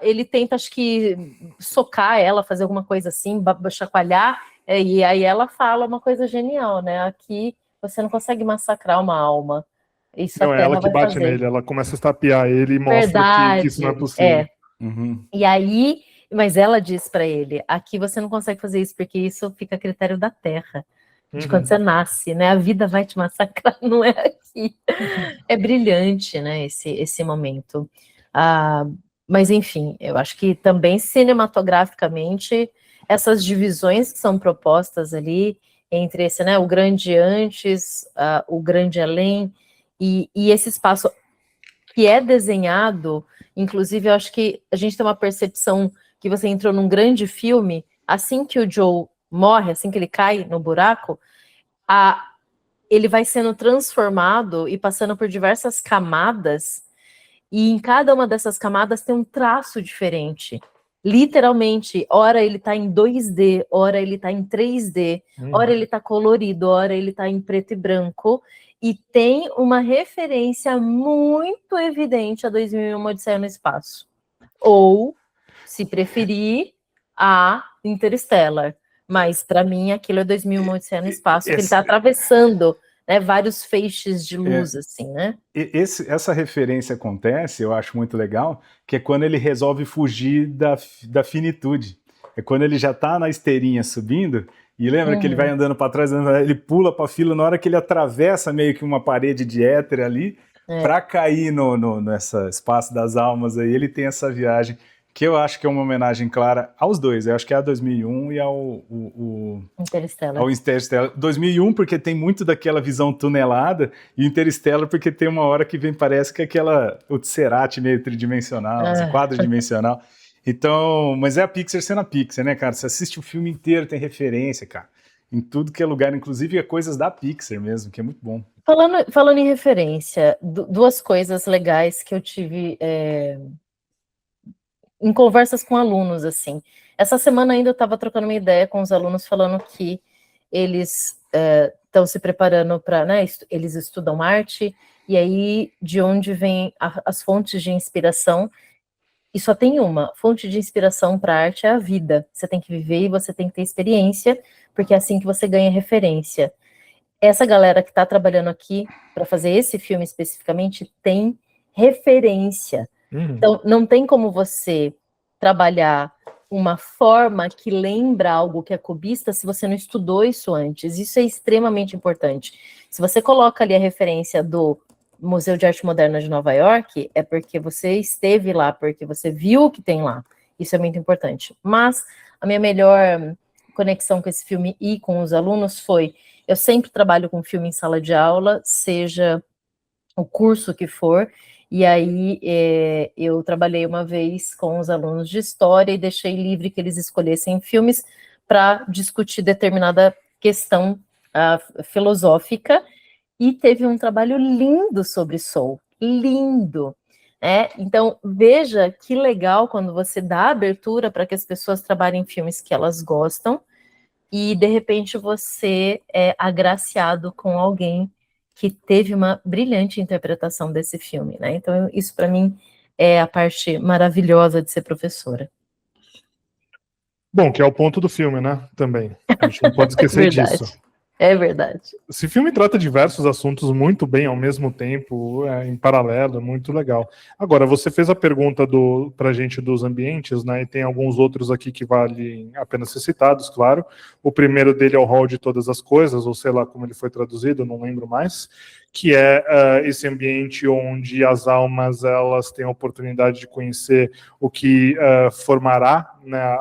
[SPEAKER 2] ele tenta, acho que, socar ela, fazer alguma coisa assim, chacoalhar, e aí ela fala uma coisa genial, né? Aqui você não consegue massacrar uma alma. Isso a
[SPEAKER 3] Não, é ela
[SPEAKER 2] Terra
[SPEAKER 3] que
[SPEAKER 2] vai
[SPEAKER 3] bate
[SPEAKER 2] fazer.
[SPEAKER 3] nele, ela começa a estapear ele e mostra que isso não é
[SPEAKER 2] Verdade,
[SPEAKER 3] possível.
[SPEAKER 1] Uhum.
[SPEAKER 2] E aí, mas ela diz para ele, aqui você não consegue fazer isso, porque isso fica a critério da Terra, de quando você nasce, né? A vida vai te massacrar, não é aqui. É brilhante, né, esse momento. Mas, enfim, eu acho que também cinematograficamente, essas divisões que são propostas ali, entre esse, né, o grande antes, o grande além, e esse espaço que é desenhado, inclusive eu acho que a gente tem uma percepção que você entrou num grande filme, assim que o Joe morre, assim que ele cai no buraco, ele vai sendo transformado e passando por diversas camadas, e em cada uma dessas camadas tem um traço diferente. Literalmente, ora ele tá em 2D, ora ele tá em 3D, ora ele tá colorido, ora ele tá em preto e branco, e tem uma referência muito evidente a 2001 Odisseia no Espaço. Ou, se preferir, a Interstellar. Mas, para mim, aquilo é 2001 Odisseia no Espaço, que ele está atravessando, né, vários feixes de luz, assim, né?
[SPEAKER 1] Essa referência acontece, eu acho muito legal, que é quando ele resolve fugir da finitude. É quando ele já está na esteirinha subindo, e lembra que ele vai andando para trás, ele pula para a fila, na hora que ele atravessa meio que uma parede de éter ali, para cair nessa espaço das almas aí, ele tem essa viagem, que eu acho que é uma homenagem clara aos dois. Eu acho que é a 2001 e ao Interstellar. 2001 porque tem muito daquela visão tunelada, e Interstellar porque tem uma hora que vem, parece que é o Tesseract meio tridimensional, quadridimensional. Então, mas é a Pixar sendo a Pixar, né, cara? Você assiste o filme inteiro, tem referência, cara, em tudo que é lugar, inclusive coisas da Pixar mesmo, que é muito bom.
[SPEAKER 2] Falando em referência, duas coisas legais que eu tive em conversas com alunos, assim. Essa semana ainda eu estava trocando uma ideia com os alunos, falando que eles estão se preparando para, né, eles estudam arte, e aí de onde vêm as fontes de inspiração, e só tem uma fonte de inspiração para arte, é a vida. Você tem que viver e você tem que ter experiência, porque é assim que você ganha referência. Essa galera que está trabalhando aqui para fazer esse filme especificamente tem referência. Então, não tem como você trabalhar uma forma que lembra algo que é cubista se você não estudou isso antes. Isso é extremamente importante. Se você coloca ali a referência do Museu de Arte Moderna de Nova York, é porque você esteve lá, porque você viu o que tem lá. Isso é muito importante. Mas a minha melhor conexão com esse filme e com os alunos foi: eu sempre trabalho com filme em sala de aula, seja o curso que for, E aí eu trabalhei uma vez com os alunos de história e deixei livre que eles escolhessem filmes para discutir determinada questão filosófica, e teve um trabalho lindo sobre Soul, lindo. Então, veja que legal quando você dá abertura para que as pessoas trabalhem em filmes que elas gostam, e de repente você é agraciado com alguém que teve uma brilhante interpretação desse filme, né? Então, isso para mim é a parte maravilhosa de ser professora.
[SPEAKER 3] Bom, que é o ponto do filme, né? Também. A gente não pode esquecer disso.
[SPEAKER 2] É verdade.
[SPEAKER 3] Esse filme trata diversos assuntos muito bem ao mesmo tempo, em paralelo, é muito legal. Agora, você fez a pergunta pra gente dos ambientes, né? E tem alguns outros aqui que valem a pena ser citados, claro. O primeiro dele é o Hall de Todas as Coisas, ou sei lá como ele foi traduzido, não lembro mais, que é esse ambiente onde as almas elas têm a oportunidade de conhecer o que formará, né,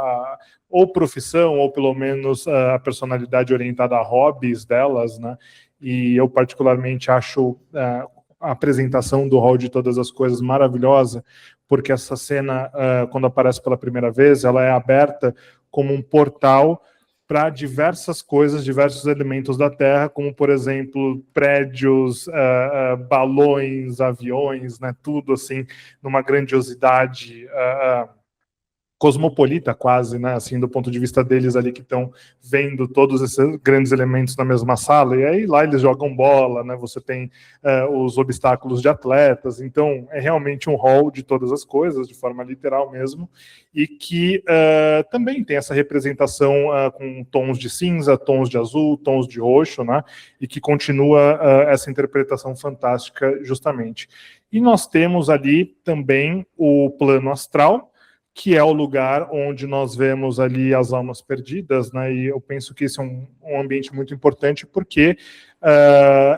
[SPEAKER 3] ou profissão, ou pelo menos a personalidade orientada a hobbies delas, né? E eu particularmente acho a apresentação do Hall de Todas as Coisas maravilhosa, porque essa cena, quando aparece pela primeira vez, ela é aberta como um portal para diversas coisas, diversos elementos da Terra, como, por exemplo, prédios, balões, aviões, né? Tudo assim, numa grandiosidade cosmopolita quase, né, assim, do ponto de vista deles ali que estão vendo todos esses grandes elementos na mesma sala, e aí lá eles jogam bola, né, você tem os obstáculos de atletas, então é realmente um hall de todas as coisas, de forma literal mesmo, e que também tem essa representação com tons de cinza, tons de azul, tons de roxo, né, e que continua essa interpretação fantástica justamente. E nós temos ali também o plano astral, que é o lugar onde nós vemos ali as almas perdidas, né? E eu penso que esse é um ambiente muito importante porque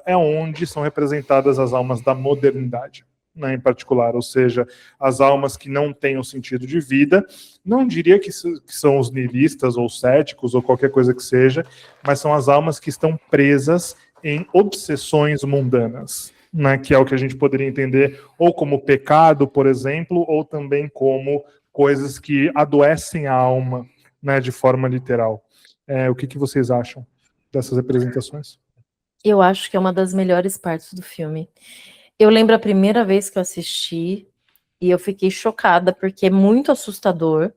[SPEAKER 3] é onde são representadas as almas da modernidade, né, em particular, ou seja, as almas que não têm um sentido de vida. Não diria que são os nihilistas ou céticos ou qualquer coisa que seja, mas são as almas que estão presas em obsessões mundanas, né, que é o que a gente poderia entender ou como pecado, por exemplo, ou também como coisas que adoecem a alma, né, de forma literal. O que vocês acham dessas representações?
[SPEAKER 2] Eu acho que é uma das melhores partes do filme. Eu lembro a primeira vez que eu assisti e eu fiquei chocada porque é muito assustador.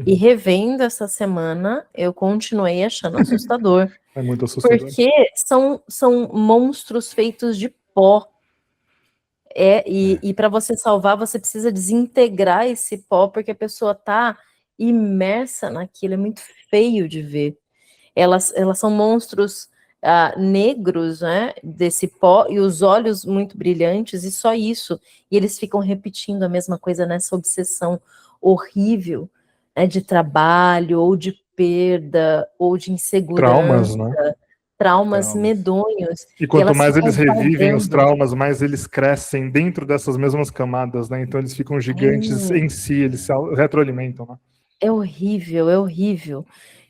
[SPEAKER 2] E revendo essa semana, eu continuei achando assustador.
[SPEAKER 3] É muito assustador.
[SPEAKER 2] Porque são monstros feitos de pó. E para você salvar, você precisa desintegrar esse pó, porque a pessoa está imersa naquilo, é muito feio de ver. Elas são monstros negros, né, desse pó, e os olhos muito brilhantes, e só isso. E eles ficam repetindo a mesma coisa nessa obsessão horrível, né, de trabalho, ou de perda, ou de insegurança.
[SPEAKER 3] Traumas, né?
[SPEAKER 2] Traumas medonhos.
[SPEAKER 3] E quanto mais eles revivem
[SPEAKER 2] vagando.
[SPEAKER 3] os traumas, mais eles crescem dentro dessas mesmas camadas, né? Então eles ficam gigantes em si, eles se retroalimentam, né?
[SPEAKER 2] É horrível, é horrível.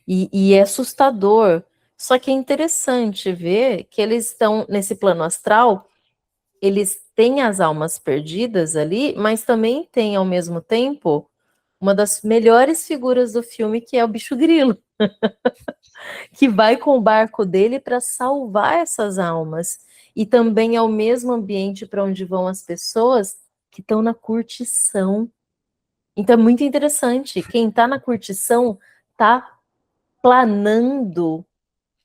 [SPEAKER 2] E é assustador. Só que é interessante ver que eles estão nesse plano astral, eles têm as almas perdidas ali, mas também tem, ao mesmo tempo, uma das melhores figuras do filme, que é o bicho grilo, que vai com o barco dele para salvar essas almas. E também é o mesmo ambiente para onde vão as pessoas que estão na curtição. Então é muito interessante. Quem está na curtição está planando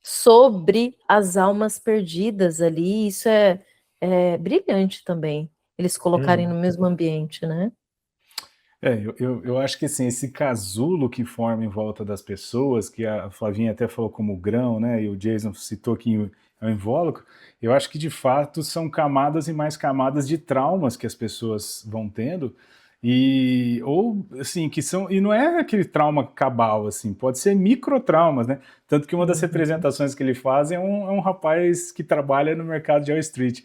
[SPEAKER 2] sobre as almas perdidas ali. Isso é brilhante também, eles colocarem no mesmo ambiente, né?
[SPEAKER 1] Eu acho que assim, esse casulo que forma em volta das pessoas, que a Flavinha até falou como grão, né, e o Jason citou que é o invólucro, eu acho que de fato são camadas e mais camadas de traumas que as pessoas vão tendo, ou assim, que são, e não é aquele trauma cabal, assim, pode ser microtraumas, né, tanto que uma das representações que ele faz é um rapaz que trabalha no mercado de Wall Street.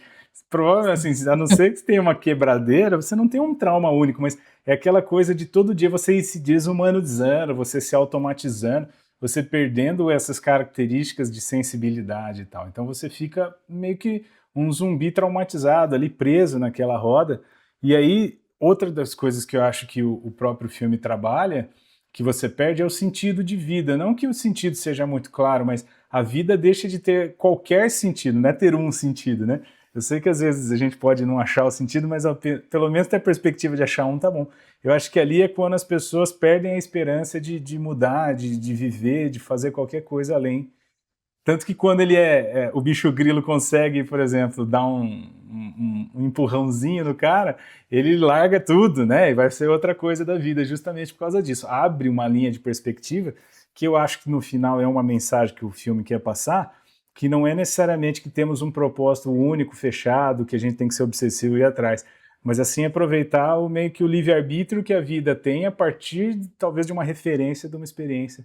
[SPEAKER 1] Provavelmente, assim, a não ser que você tenha uma quebradeira, você não tem um trauma único, mas é aquela coisa de todo dia você ir se desumanizando, você se automatizando, você perdendo essas características de sensibilidade e tal. Então você fica meio que um zumbi traumatizado ali, preso naquela roda. E aí, outra das coisas que eu acho que o próprio filme trabalha, que você perde, é o sentido de vida. Não que o sentido seja muito claro, mas a vida deixa de ter qualquer sentido, não é ter um sentido, né? Eu sei que às vezes a gente pode não achar o sentido, mas pelo menos ter a perspectiva de achar um, tá bom. Eu acho que ali é quando as pessoas perdem a esperança de mudar, de viver, de fazer qualquer coisa além. Tanto que quando ele o bicho grilo consegue, por exemplo, dar um empurrãozinho no cara, ele larga tudo, né? E vai ser outra coisa da vida, justamente por causa disso. Abre uma linha de perspectiva que eu acho que no final é uma mensagem que o filme quer passar, que não é necessariamente que temos um propósito único, fechado, que a gente tem que ser obsessivo e ir atrás, mas assim aproveitar meio que o livre-arbítrio que a vida tem a partir, talvez, de uma referência, de uma experiência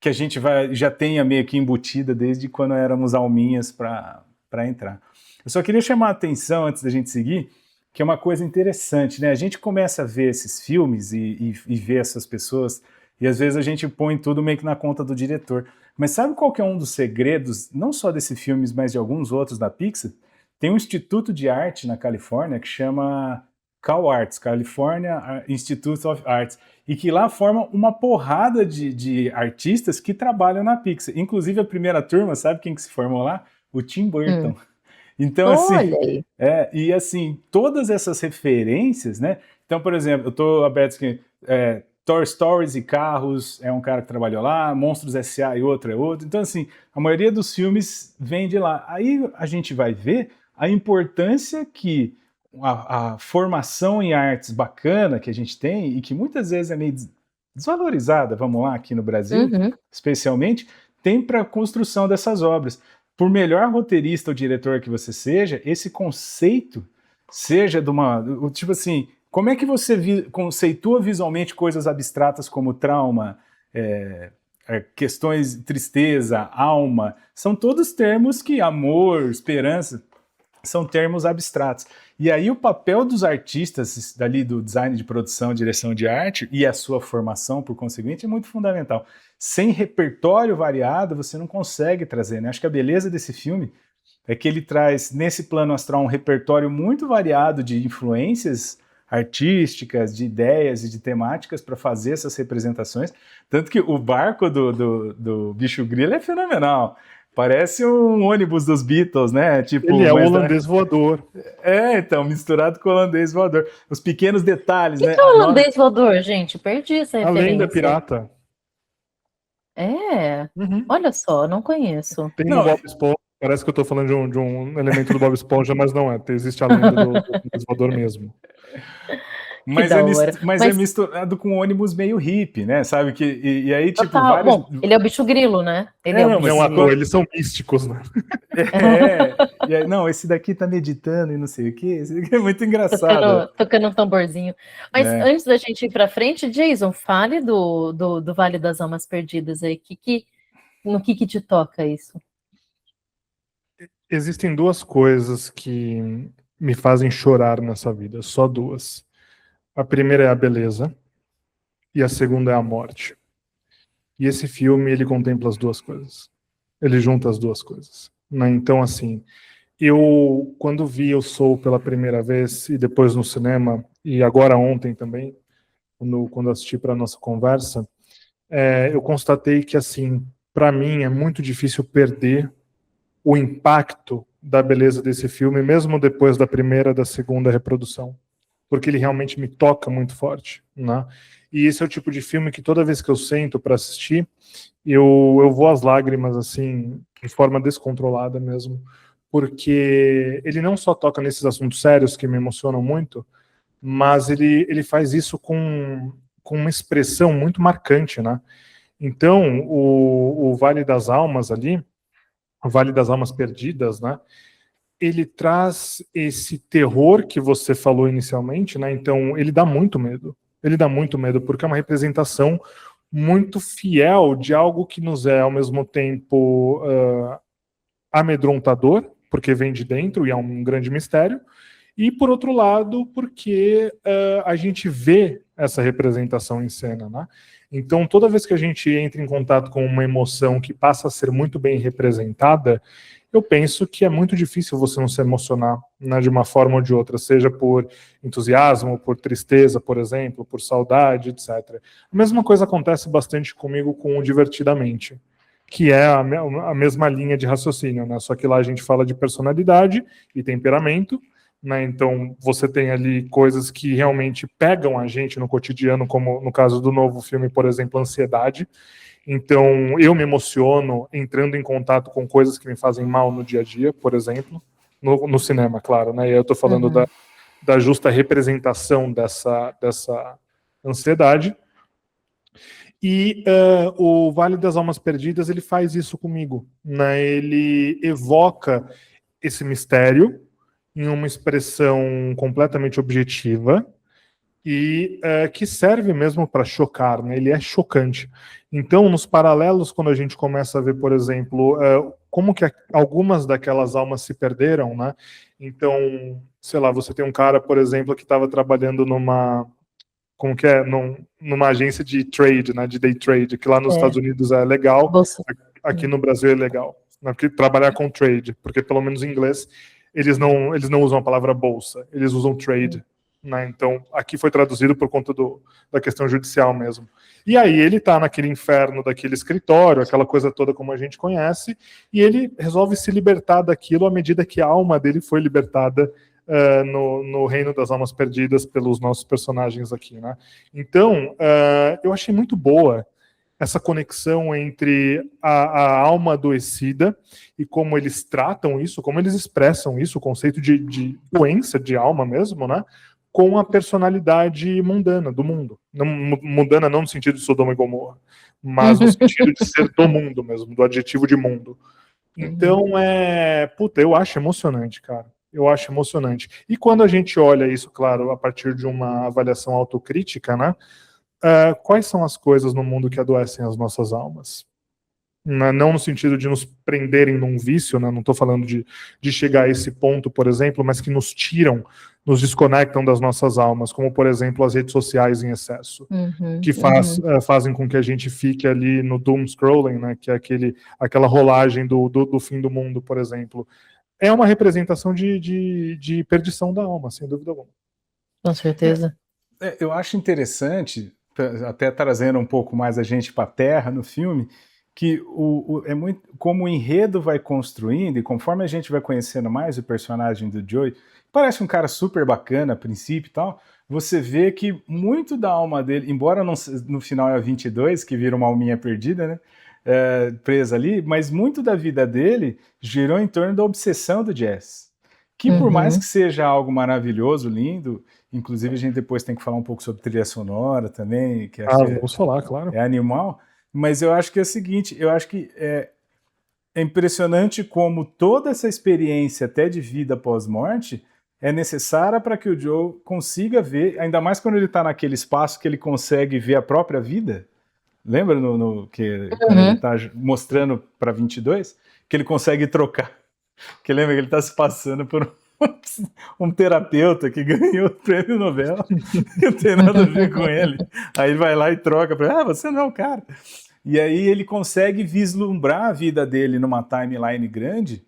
[SPEAKER 1] que a gente já tenha meio que embutida desde quando éramos alminhas para entrar. Eu só queria chamar a atenção, antes da gente seguir, que é uma coisa interessante, né? A gente começa a ver esses filmes e ver essas pessoas, e às vezes a gente põe tudo meio que na conta do diretor. Mas sabe qual que é um dos segredos, não só desse filme, mas de alguns outros da Pixar? Tem um instituto de arte na Califórnia que chama CalArts, California Institute of Arts, e que lá forma uma porrada de artistas que trabalham na Pixar. Inclusive a primeira turma, sabe quem que se formou lá? O Tim Burton. Então, assim, e assim, todas essas referências, né? Então, por exemplo, eu estou aberto aqui, Toy Stories e Carros é um cara que trabalhou lá, Monstros S.A. e outro é outro. Então, assim, a maioria dos filmes vem de lá. Aí a gente vai ver a importância que a formação em artes bacana que a gente tem e que muitas vezes é meio desvalorizada, vamos lá, aqui no Brasil, especialmente, tem para a construção dessas obras. Por melhor roteirista ou diretor que você seja, esse conceito seja de uma... Tipo assim, como é que você conceitua visualmente coisas abstratas como trauma, questões de tristeza, alma? São todos termos que amor, esperança, são termos abstratos. E aí o papel dos artistas, dali do design de produção, direção de arte, e a sua formação, por conseguinte, é muito fundamental. Sem repertório variado, você não consegue trazer, né? Acho que a beleza desse filme é que ele traz, nesse plano astral, um repertório muito variado de influências artísticas, de ideias e de temáticas para fazer essas representações. Tanto que o barco do bicho grilo é fenomenal. Parece um ônibus dos Beatles, né? Tipo,
[SPEAKER 3] ele é o holandês voador.
[SPEAKER 1] Então, misturado com o holandês voador. Os pequenos detalhes, né?
[SPEAKER 2] O que é o holandês voador, gente? Perdi essa referência.
[SPEAKER 3] A lenda pirata.
[SPEAKER 2] Olha só, não conheço.
[SPEAKER 3] Tem no Bob Esponja, parece que eu tô falando de um elemento do Bob Esponja, mas não é. Existe a lenda do holandês voador mesmo.
[SPEAKER 1] Mas é misturado com ônibus meio hippie, né? Sabe? E aí, tipo,
[SPEAKER 2] vários... Bom, ele é o bicho grilo, né?
[SPEAKER 3] Eles são místicos, né?
[SPEAKER 1] E aí, não, esse daqui tá meditando e não sei o quê. Esse daqui é muito engraçado.
[SPEAKER 2] Tocando um tamborzinho. Mas antes da gente ir pra frente, Jason, fale do Vale das Almas Perdidas aí. No que te toca isso?
[SPEAKER 3] Existem duas coisas que me fazem chorar nessa vida, só duas. A primeira é a beleza e a segunda é a morte. E esse filme, ele contempla as duas coisas. Ele junta as duas coisas. Né? Então, assim, eu, quando vi Eu Sou pela primeira vez, e depois no cinema, e agora ontem também, quando assisti para a nossa conversa, eu constatei que, assim, para mim é muito difícil perder o impacto da beleza desse filme, mesmo depois da primeira, da segunda reprodução. Porque ele realmente me toca muito forte, né? E esse é o tipo de filme que toda vez que eu sento para assistir, eu vou às lágrimas, assim, de forma descontrolada mesmo, porque ele não só toca nesses assuntos sérios que me emocionam muito, mas ele faz isso com uma expressão muito marcante, né? Então, o Vale das Almas ali, o Vale das Almas Perdidas, né? Ele traz esse terror que você falou inicialmente, né? Então, ele dá muito medo. Ele dá muito medo, porque é uma representação muito fiel de algo que nos é, ao mesmo tempo, amedrontador, porque vem de dentro e é um grande mistério, e, por outro lado, porque a gente vê essa representação em cena, né? Então, toda vez que a gente entra em contato com uma emoção que passa a ser muito bem representada, eu penso que é muito difícil você não se emocionar, né, de uma forma ou de outra, seja por entusiasmo, por tristeza, por exemplo, por saudade, etc. A mesma coisa acontece bastante comigo com o Divertidamente, que é a mesma linha de raciocínio, né? Só que lá a gente fala de personalidade e temperamento, né? Então você tem ali coisas que realmente pegam a gente no cotidiano, como no caso do novo filme, por exemplo, ansiedade. Então eu me emociono entrando em contato com coisas que me fazem mal no dia a dia, por exemplo, no cinema, claro, né? E eu estou falando da justa representação dessa ansiedade. E o Vale das Almas Perdidas, ele faz isso comigo, né? Ele evoca esse mistério em uma expressão completamente objetiva e que serve mesmo para chocar, né? Ele é chocante. Então, nos paralelos, quando a gente começa a ver, por exemplo, como que algumas daquelas almas se perderam, né? Então, sei lá, você tem um cara, por exemplo, que estava trabalhando como que é, numa agência de trade, né, de day trade, que lá nos Estados Unidos é legal, aqui no Brasil é legal, né, porque trabalhar com trade, porque pelo menos em inglês eles não usam a palavra bolsa, eles usam trade, né, então aqui foi traduzido por conta da questão judicial mesmo. E aí ele tá naquele inferno daquele escritório, aquela coisa toda como a gente conhece, e ele resolve se libertar daquilo à medida que a alma dele foi libertada no Reino das Almas Perdidas pelos nossos personagens aqui, né? Então, eu achei muito boa essa conexão entre a alma adoecida e como eles tratam isso, como eles expressam isso, o conceito de doença de alma mesmo, né? Com a personalidade mundana do mundo. Não, mundana não no sentido de Sodoma e Gomorra, mas no sentido de ser do mundo mesmo, do adjetivo de mundo. Então, eu acho emocionante, cara. Eu acho emocionante. E quando a gente olha isso, claro, a partir de uma avaliação autocrítica, né? Quais são as coisas no mundo que adoecem as nossas almas? Não no sentido de nos prenderem num vício, né? Não estou falando de chegar a esse ponto, por exemplo, mas que nos tiram, nos desconectam das nossas almas, como, por exemplo, as redes sociais em excesso, que fazem com que a gente fique ali no doom scrolling, né? Que é aquela rolagem do fim do mundo, por exemplo. É uma representação de perdição da alma, sem dúvida alguma.
[SPEAKER 2] Com certeza.
[SPEAKER 1] Eu acho interessante, até trazendo um pouco mais a gente para a Terra no filme, que é muito como o enredo vai construindo, e conforme a gente vai conhecendo mais o personagem do Joey, parece um cara super bacana a princípio e tal, você vê que muito da alma dele, embora no final é a 22, que vira uma alminha perdida, né? Presa ali, mas muito da vida dele girou em torno da obsessão do jazz. Que por mais que seja algo maravilhoso, lindo, inclusive a gente depois tem que falar um pouco sobre trilha sonora também, que
[SPEAKER 3] vamos falar, claro.
[SPEAKER 1] É animal, mas eu acho que é o seguinte, eu acho que é impressionante como toda essa experiência até de vida pós-morte é necessária para que o Joe consiga ver, ainda mais quando ele está naquele espaço que ele consegue ver a própria vida. Lembra que quando ele está mostrando para 22? Que ele consegue trocar. Que lembra que ele está se passando por um terapeuta que ganhou o prêmio Nobel. Não tem nada a ver com ele. Aí ele vai lá e troca para você não é o cara. E aí ele consegue vislumbrar a vida dele numa timeline grande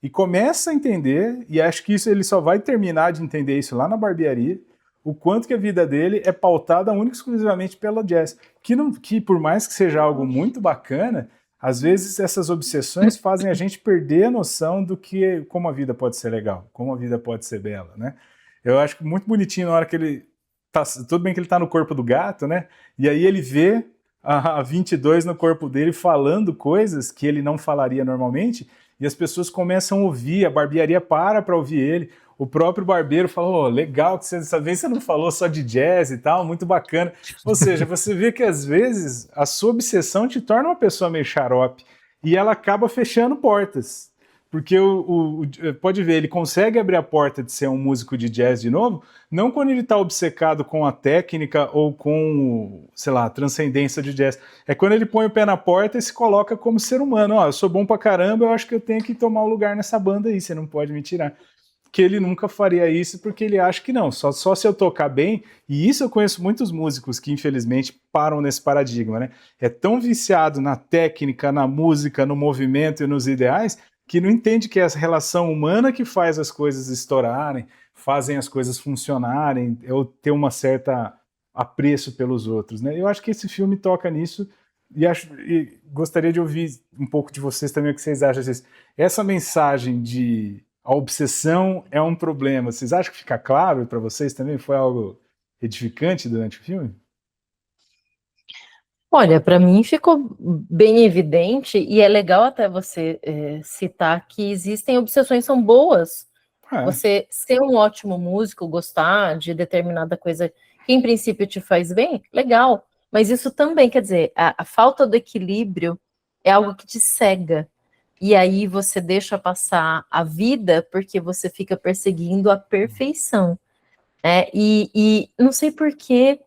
[SPEAKER 1] e começa a entender, e acho que isso ele só vai terminar de entender isso lá na barbearia, o quanto que a vida dele é pautada única e exclusivamente pela jazz. Que por mais que seja algo muito bacana, às vezes essas obsessões fazem a gente perder a noção como a vida pode ser legal, como a vida pode ser bela, né? Eu acho muito bonitinho na hora que ele tá, tudo bem que ele tá no corpo do gato, né? E aí ele vê a 22 no corpo dele falando coisas que ele não falaria normalmente, e as pessoas começam a ouvir, a barbearia para ouvir ele. O próprio barbeiro falou, legal que dessa vez você não falou só de jazz e tal, muito bacana. Ou seja, você vê que às vezes a sua obsessão te torna uma pessoa meio xarope e ela acaba fechando portas. Porque pode ver, ele consegue abrir a porta de ser um músico de jazz de novo, não quando ele está obcecado com a técnica ou com, sei lá, a transcendência de jazz. É quando ele põe o pé na porta e se coloca como ser humano. Eu sou bom pra caramba, eu acho que eu tenho que tomar um lugar nessa banda aí, você não pode me tirar. Que ele nunca faria isso porque ele acha que não, só se eu tocar bem, e isso eu conheço muitos músicos que infelizmente param nesse paradigma, né? É tão viciado na técnica, na música, no movimento e nos ideais, que não entende que é essa relação humana que faz as coisas estourarem, fazem as coisas funcionarem, ou ter uma certa apreço pelos outros, né? Eu acho que esse filme toca nisso e gostaria de ouvir um pouco de vocês também, o que vocês acham disso. Essa mensagem de a obsessão é um problema, vocês acham que fica claro para vocês também? Foi algo edificante durante o filme?
[SPEAKER 2] Olha, para mim ficou bem evidente, e é legal até você citar que existem obsessões que são boas. Você ser um ótimo músico, gostar de determinada coisa que em princípio te faz bem, legal. Mas isso também, quer dizer, a falta do equilíbrio é algo que te cega. E aí você deixa passar a vida porque você fica perseguindo a perfeição. E não sei por que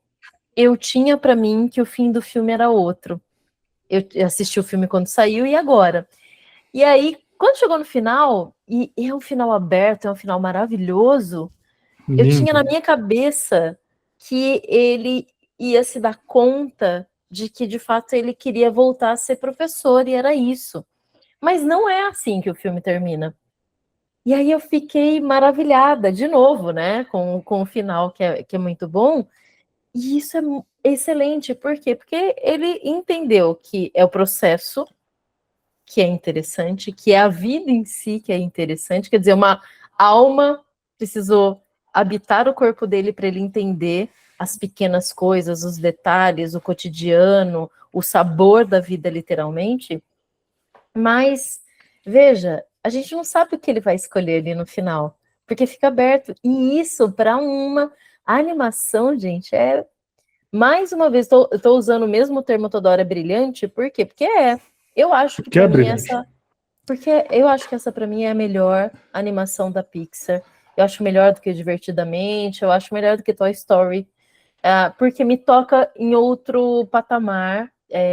[SPEAKER 2] eu tinha para mim que o fim do filme era outro. Eu assisti o filme quando saiu e agora. E aí, quando chegou no final, e é um final aberto, é um final maravilhoso, eu tinha na minha cabeça que ele ia se dar conta de que, de fato, ele queria voltar a ser professor, e era isso. Mas não é assim que o filme termina. E aí eu fiquei maravilhada, de novo, né, com o final, que é muito bom. E isso é excelente, por quê? Porque ele entendeu que é o processo que é interessante, que é a vida em si que é interessante, quer dizer, uma alma precisou habitar o corpo dele para ele entender as pequenas coisas, os detalhes, o cotidiano, o sabor da vida, literalmente. Mas, veja, a gente não sabe o que ele vai escolher ali no final, porque fica aberto. E isso, para uma animação, gente, mais uma vez, estou usando o mesmo termo toda hora, brilhante, por quê? Porque eu acho que para mim essa para mim é a melhor animação da Pixar. Eu acho melhor do que Divertidamente, eu acho melhor do que Toy Story, porque me toca em outro patamar,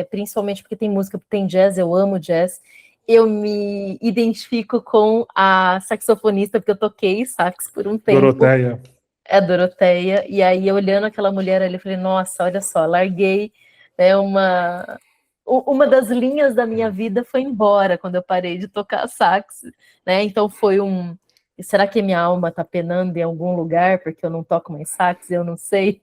[SPEAKER 2] principalmente porque tem música, tem jazz, eu amo jazz. Eu me identifico com a saxofonista, porque eu toquei sax por um tempo.
[SPEAKER 3] Doroteia.
[SPEAKER 2] É Doroteia, e aí olhando aquela mulher ali, eu falei, nossa, olha só, larguei, né, uma das linhas da minha vida foi embora quando eu parei de tocar sax, né, então foi será que minha alma tá penando em algum lugar porque eu não toco mais sax? Eu não sei.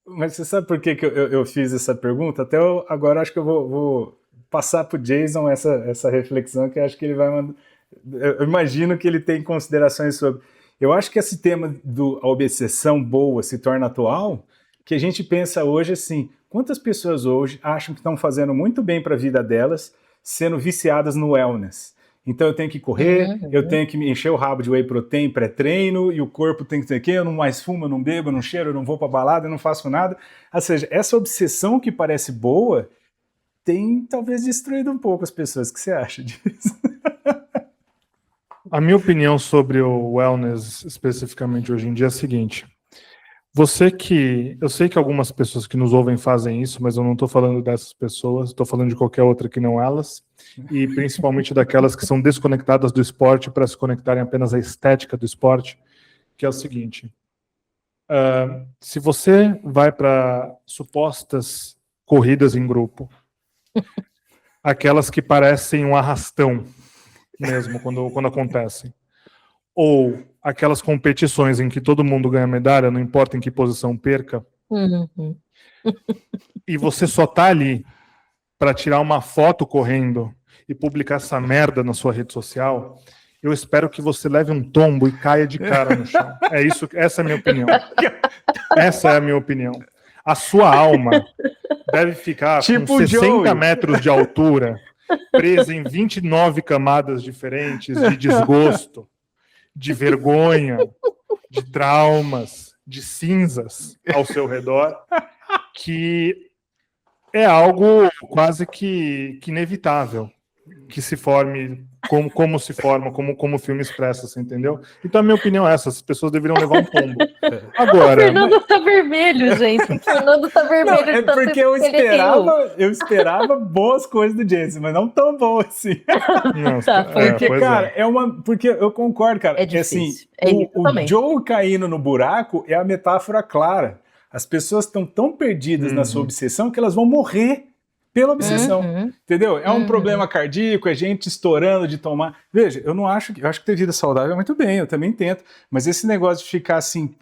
[SPEAKER 1] Mas você sabe por que eu fiz essa pergunta? Agora acho que eu vou passar para o Jason essa reflexão, que acho que ele vai mandar. Eu imagino que ele tem considerações sobre. Eu acho que esse tema a obsessão boa se torna atual, que a gente pensa hoje assim, quantas pessoas hoje acham que estão fazendo muito bem para a vida delas, sendo viciadas no wellness. Então eu tenho que correr, eu tenho que me encher o rabo de whey protein pré-treino, e o corpo tem que ter que eu não mais fumo, eu não bebo, eu não cheiro, eu não vou para balada, eu não faço nada. Ou seja, essa obsessão que parece boa tem talvez destruído um pouco as pessoas. O que você acha disso?
[SPEAKER 3] A minha opinião sobre o wellness, especificamente hoje em dia, é a seguinte. Eu sei que algumas pessoas que nos ouvem fazem isso, mas eu não estou falando dessas pessoas, estou falando de qualquer outra que não elas, e principalmente daquelas que são desconectadas do esporte para se conectarem apenas à estética do esporte, que é o seguinte. Se você vai para supostas corridas em grupo, aquelas que parecem um arrastão, mesmo quando acontecem. Ou aquelas competições em que todo mundo ganha medalha, não importa em que posição perca, e você só tá ali para tirar uma foto correndo e publicar essa merda na sua rede social, eu espero que você leve um tombo e caia de cara no chão. Essa é a minha opinião. Essa é a minha opinião. A sua alma deve ficar com 60 metros de altura, presa em 29 camadas diferentes de desgosto, de vergonha, de traumas, de cinzas ao seu redor, que é algo quase que inevitável que se forme como se forma, como o filme expressa, você entendeu? Então a minha opinião é essa, as pessoas deveriam levar um tombo. Agora,
[SPEAKER 2] o Fernando tá vermelho, gente. O Fernando tá vermelho.
[SPEAKER 1] Não, é porque eu esperava boas coisas do Jason, mas não tão boas assim.
[SPEAKER 3] Não,
[SPEAKER 1] porque, cara, porque eu concordo, cara.
[SPEAKER 2] É difícil.
[SPEAKER 1] O Joe caindo no buraco é a metáfora clara. As pessoas estão tão perdidas na sua obsessão que elas vão morrer pela obsessão,
[SPEAKER 2] Uhum.
[SPEAKER 1] entendeu? É um problema cardíaco, é gente estourando de tomar. Veja, eu acho que ter vida saudável é muito bem, eu também tento, mas esse negócio de ficar assim,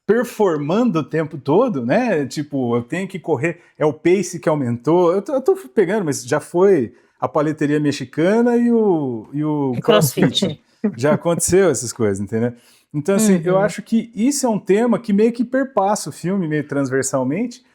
[SPEAKER 1] performando o tempo todo, né? Tipo, eu tenho que correr, é o pace que aumentou. Eu tô pegando, mas já foi a paleteria mexicana e o CrossFit. Já aconteceu essas coisas, entendeu? Então, assim, eu acho que isso é um tema que meio que perpassa o filme, meio transversalmente,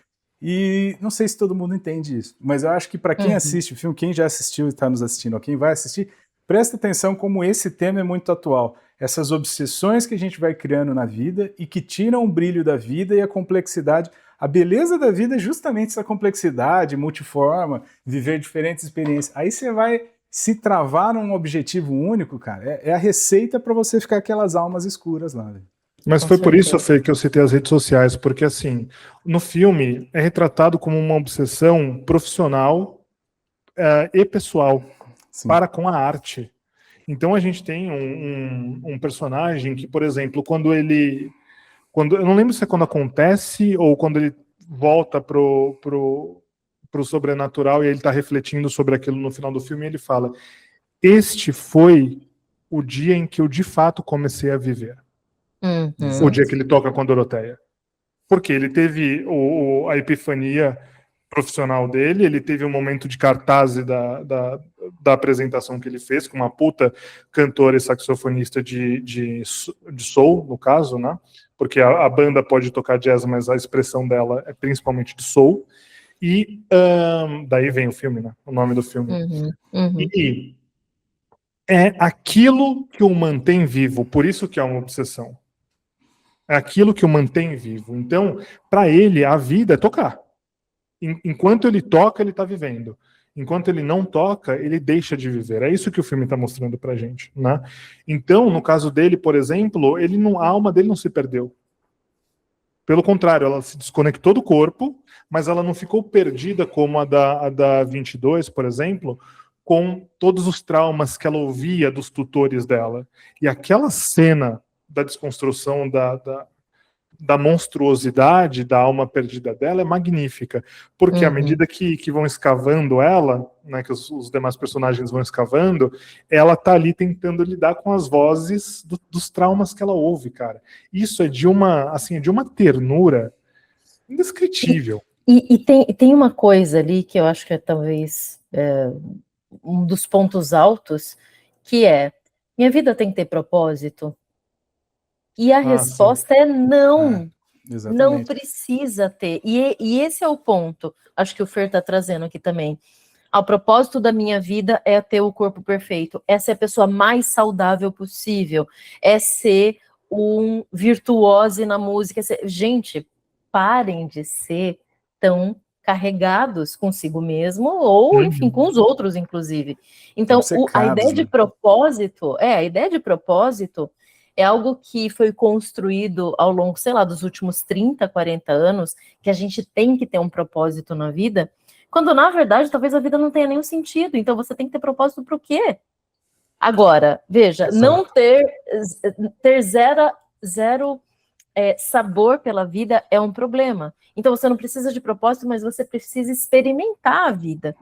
[SPEAKER 1] e não sei se todo mundo entende isso, mas eu acho que para quem assiste o filme, quem já assistiu e está nos assistindo, ou quem vai assistir, presta atenção como esse tema é muito atual. Essas obsessões que a gente vai criando na vida e que tiram o brilho da vida e a complexidade. A beleza da vida é justamente essa complexidade, multiforma, viver diferentes experiências. Aí você vai se travar num objetivo único, cara. É a receita para você ficar aquelas almas escuras lá. Véio.
[SPEAKER 3] Mas foi por isso, Fê, que eu citei as redes sociais, porque assim, no filme é retratado como uma obsessão profissional e pessoal para com a arte. Então a gente tem um personagem que, por exemplo, eu não lembro se é quando acontece ou quando ele volta pro sobrenatural e ele está refletindo sobre aquilo no final do filme, e ele fala: este foi o dia em que eu de fato comecei a viver. O dia que ele toca com a Doroteia. Porque ele teve a epifania profissional dele, ele teve um momento de cartaz da apresentação que ele fez, com uma puta cantora e saxofonista de soul, no caso, né? Porque a banda pode tocar jazz, mas a expressão dela é principalmente de soul. E daí vem o filme, né? O nome do filme. E é aquilo que o mantém vivo, por isso que é uma obsessão. É aquilo que o mantém vivo. Então, para ele, a vida é tocar. Enquanto ele toca, ele está vivendo. Enquanto ele não toca, ele deixa de viver. É isso que o filme está mostrando pra gente, né? Então, no caso dele, por exemplo, a alma dele não se perdeu. Pelo contrário, ela se desconectou do corpo, mas ela não ficou perdida como a da 22, por exemplo, com todos os traumas que ela ouvia dos tutores dela. E aquela cena da desconstrução da monstruosidade da alma perdida dela é magnífica, porque à medida que vão escavando ela, né, que os demais personagens vão escavando, ela tá ali tentando lidar com as vozes dos traumas que ela ouve, cara. Isso é de uma ternura indescritível.
[SPEAKER 2] E tem uma coisa ali que eu acho que é talvez um dos pontos altos, que é: minha vida tem que ter propósito? E a resposta é não. Não precisa ter. E esse é o ponto, acho que o Fer está trazendo aqui também. O propósito da minha vida é ter o corpo perfeito, é ser a pessoa mais saudável possível, é ser um virtuose na música. Gente, parem de ser tão carregados consigo mesmo, ou enfim, com os outros, inclusive. Então, a ideia de propósito, é algo que foi construído ao longo, sei lá, dos últimos 30, 40 anos, que a gente tem que ter um propósito na vida, quando, na verdade, talvez a vida não tenha nenhum sentido. Então, você tem que ter propósito para o quê? Agora, veja, não ter zero sabor pela vida é um problema. Então, você não precisa de propósito, mas você precisa experimentar a vida.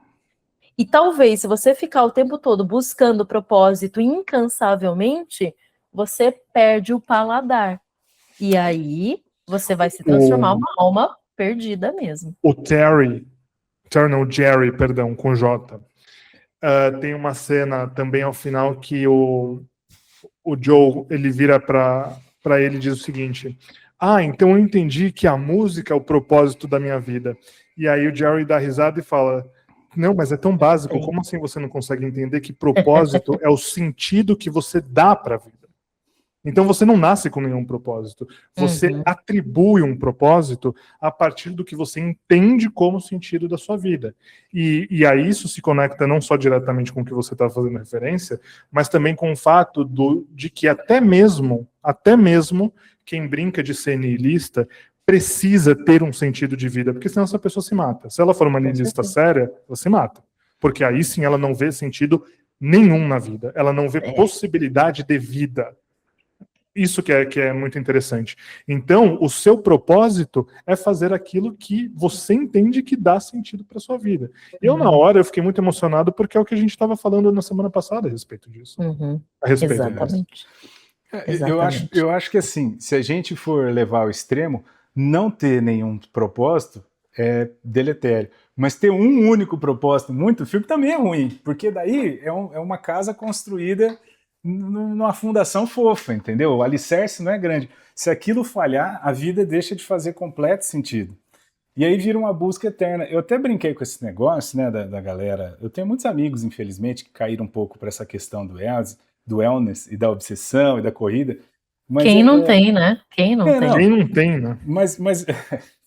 [SPEAKER 2] E talvez, se você ficar o tempo todo buscando propósito incansavelmente, você perde o paladar. E aí, você vai se transformar uma alma perdida mesmo.
[SPEAKER 3] O Jerry, com J. Tem uma cena também ao final que o Joe, ele vira para ele e diz o seguinte: então eu entendi que a música é o propósito da minha vida. E aí o Jerry dá risada e fala: não, mas é tão básico, como assim você não consegue entender que propósito é o sentido que você dá para a vida? Então você não nasce com nenhum propósito. Você atribui um propósito a partir do que você entende como sentido da sua vida. E aí isso se conecta não só diretamente com o que você está fazendo referência, mas também com o fato de que até mesmo quem brinca de ser niilista precisa ter um sentido de vida, porque senão essa pessoa se mata. Se ela for uma niilista séria, ela se mata. Porque aí sim ela não vê sentido nenhum na vida. Ela não vê possibilidade de vida. Isso que é muito interessante. Então, o seu propósito é fazer aquilo que você entende que dá sentido para sua vida. Eu, na hora, eu fiquei muito emocionado porque é o que a gente estava falando na semana passada a respeito disso. A respeito disso.
[SPEAKER 2] Exatamente.
[SPEAKER 1] Eu acho que assim, se a gente for levar ao extremo, não ter nenhum propósito é deletério. Mas ter um único propósito, muito filme, também é ruim. Porque daí é uma casa construída numa fundação fofa, entendeu? O alicerce não é grande. Se aquilo falhar, a vida deixa de fazer completo sentido. E aí vira uma busca eterna. Eu até brinquei com esse negócio, né, da galera. Eu tenho muitos amigos, infelizmente, que caíram um pouco para essa questão do wellness e da obsessão e da corrida. Mas
[SPEAKER 2] Quem não tem, né? Quem não tem?
[SPEAKER 3] Quem não tem, né?
[SPEAKER 1] Mas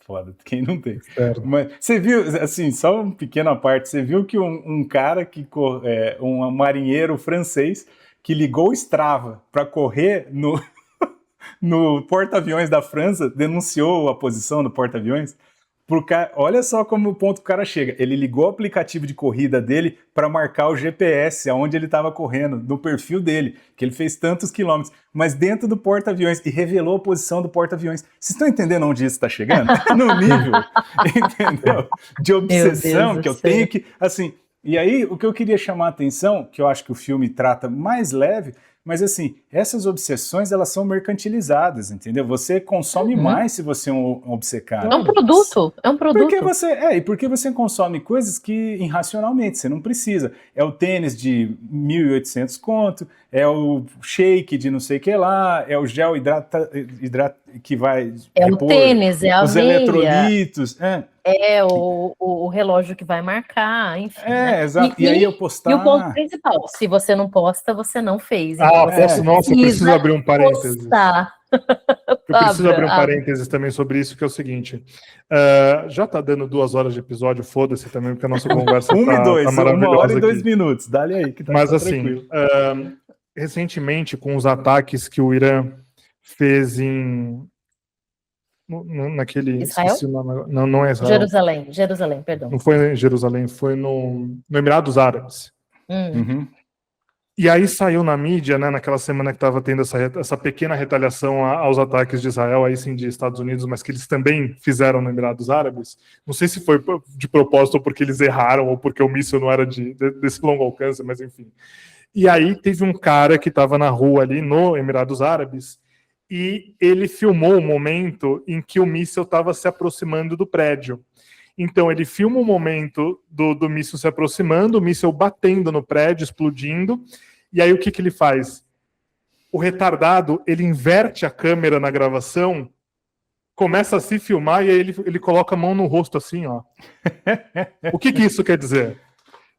[SPEAKER 1] foda, quem não tem.
[SPEAKER 3] Certo.
[SPEAKER 1] Mas você viu, assim, só uma pequena parte, você viu que um cara um marinheiro francês que ligou o Strava para correr no porta-aviões da França, denunciou a posição do porta-aviões. Olha só como o ponto que o cara chega. Ele ligou o aplicativo de corrida dele para marcar o GPS aonde ele estava correndo, no perfil dele, que ele fez tantos quilômetros, mas dentro do porta-aviões, e revelou a posição do porta-aviões. Vocês estão entendendo onde isso está chegando? No nível, entendeu? De obsessão que eu tenho que, assim. E aí, o que eu queria chamar a atenção, que eu acho que o filme trata mais leve, mas assim, essas obsessões, elas são mercantilizadas, entendeu? Você consome mais se você é um obcecado.
[SPEAKER 2] É um produto,
[SPEAKER 1] Porque você consome coisas que irracionalmente você não precisa. É o tênis de 1.800 conto, é o shake de não sei o que lá, é o gel que vai
[SPEAKER 2] repor o tênis, é a
[SPEAKER 1] os
[SPEAKER 2] aveia,
[SPEAKER 1] eletrolitos.
[SPEAKER 2] É o relógio que vai marcar, enfim. Né?
[SPEAKER 1] Exato. E aí eu postar...
[SPEAKER 2] E o ponto principal, se você não posta, você não fez.
[SPEAKER 3] Então eu preciso abrir um parênteses.
[SPEAKER 2] Postar.
[SPEAKER 3] Eu preciso abrir um parênteses também sobre isso, que é o seguinte. Já tá dando 2 horas de episódio, foda-se também, porque a nossa conversa tá maravilhosa.
[SPEAKER 1] 1 hora e 2
[SPEAKER 3] aqui.
[SPEAKER 1] minutos, dá-lhe aí. Que
[SPEAKER 3] Mas assim, recentemente, com os ataques que o Irã fez naquele...
[SPEAKER 2] Israel?
[SPEAKER 3] Não é Israel.
[SPEAKER 2] Jerusalém, perdão.
[SPEAKER 3] Não foi em Jerusalém, foi no Emirados Árabes.
[SPEAKER 1] Uhum.
[SPEAKER 3] E aí saiu na mídia, né, naquela semana que estava tendo essa pequena retaliação aos ataques de Israel, aí sim de Estados Unidos, mas que eles também fizeram no Emirados Árabes. Não sei se foi de propósito ou porque eles erraram ou porque o míssil não era desse longo alcance, mas enfim. E aí teve um cara que estava na rua ali no Emirados Árabes e ele filmou o momento em que o míssil estava se aproximando do prédio. Então ele filma o momento do míssil se aproximando, o míssil batendo no prédio, explodindo, e aí o que ele faz? O retardado, ele inverte a câmera na gravação, começa a se filmar e aí ele coloca a mão no rosto assim, ó. O que isso quer dizer?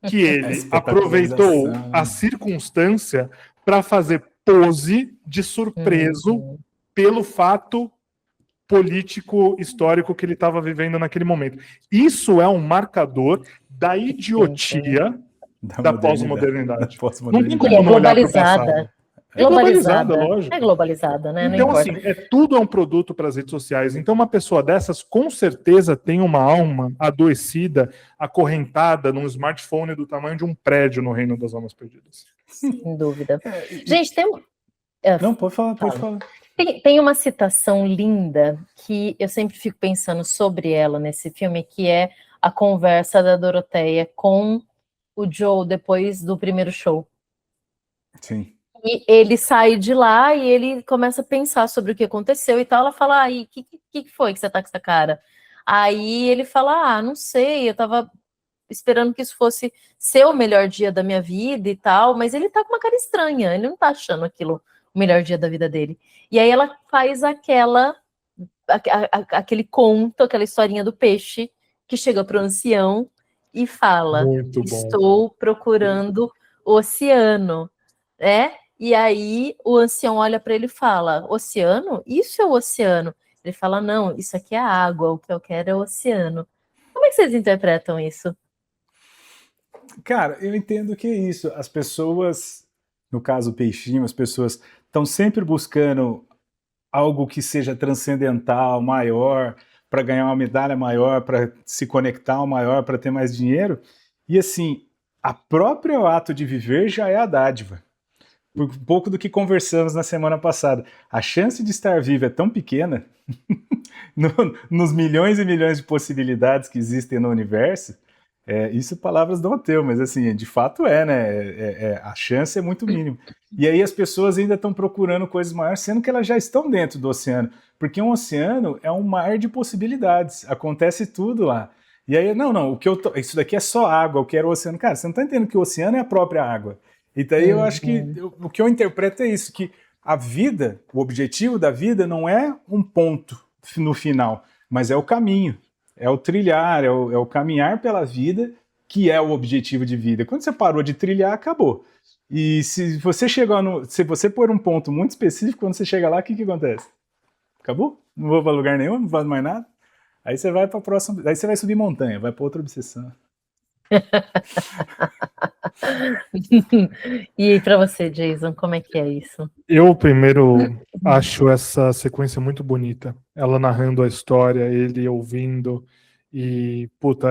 [SPEAKER 3] Que ele aproveitou a circunstância para fazer pose de surpreso pelo fato político histórico que ele estava vivendo naquele momento. Isso é um marcador da idiotia da pós-modernidade.
[SPEAKER 2] Não tem como não olhar para o passado. Globalizada, lógico. É globalizada, né?
[SPEAKER 3] Então, assim, tudo é um produto para as redes sociais. Então, uma pessoa dessas, com certeza, tem uma alma adoecida, acorrentada num smartphone do tamanho de um prédio no Reino das Almas Perdidas.
[SPEAKER 2] Sem dúvida. Gente, tem...
[SPEAKER 1] Não, pode falar.
[SPEAKER 2] Tem uma citação linda que eu sempre fico pensando sobre ela nesse filme, que é a conversa da Doroteia com o Joe depois do primeiro show.
[SPEAKER 1] Sim.
[SPEAKER 2] E ele sai de lá e ele começa a pensar sobre o que aconteceu e tal. Ela fala, aí, o que foi que você tá com essa cara? Aí ele fala, não sei, eu tava esperando que isso fosse ser o melhor dia da minha vida e tal, mas ele tá com uma cara estranha, ele não tá achando aquilo o melhor dia da vida dele. E aí ela faz aquele conto, aquela historinha do peixe que chega pro ancião e fala, estou procurando o oceano, né? E aí o ancião olha para ele e fala, oceano? Isso é o oceano. Ele fala, não, isso aqui é água, o que eu quero é o oceano. Como é que vocês interpretam isso?
[SPEAKER 1] Cara, eu entendo que é isso. As pessoas, no caso o peixinho, as pessoas estão sempre buscando algo que seja transcendental, maior, para ganhar uma medalha maior, para se conectar maior, para ter mais dinheiro. E assim, a próprio ato de viver já é a dádiva. por um pouco do que conversamos na semana passada. A chance de estar vivo é tão pequena, nos milhões e milhões de possibilidades que existem no universo, isso palavras do Ateu, mas assim, de fato né? A chance é muito mínima. E aí as pessoas ainda estão procurando coisas maiores, sendo que elas já estão dentro do oceano, porque um oceano é um mar de possibilidades, acontece tudo lá. E aí, não, isso daqui é só água, eu quero o oceano. Cara, você não está entendendo que o oceano é a própria água. E daí eu acho que o que eu interpreto é isso, que a vida, o objetivo da vida não é um ponto no final, mas é o caminho, é o trilhar, é o caminhar pela vida, que é o objetivo de vida. Quando você parou de trilhar, acabou. E se você pôr um ponto muito específico, quando você chega lá, o que acontece? Acabou? Não vou para lugar nenhum, não faz mais nada. Aí você vai para próxima, aí você vai subir montanha, vai para outra obsessão.
[SPEAKER 2] E para você, Jason, como é que é isso?
[SPEAKER 3] Eu primeiro acho essa sequência muito bonita. Ela narrando a história, ele ouvindo. E, puta,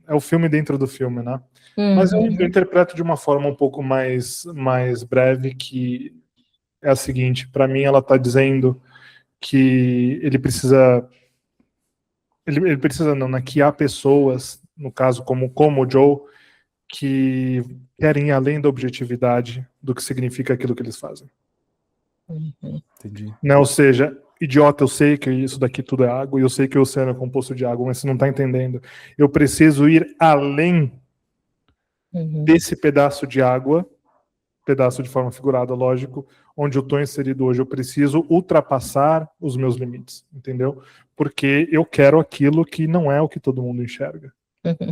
[SPEAKER 3] é o filme dentro do filme, né? Mas eu interpreto de uma forma um pouco mais breve, que é a seguinte: para mim, ela está dizendo que ele precisa. Ele precisa, não, né? Que há pessoas, no caso, como o Joe, que querem ir além da objetividade do que significa aquilo que eles fazem.
[SPEAKER 1] Entendi.
[SPEAKER 3] Né? Ou seja, idiota, eu sei que isso daqui tudo é água, e eu sei que o oceano é composto de água, mas você não está entendendo. Eu preciso ir além desse pedaço de água, pedaço de forma figurada, lógico, onde eu estou inserido hoje. Eu preciso ultrapassar os meus limites, entendeu? Porque eu quero aquilo que não é o que todo mundo enxerga.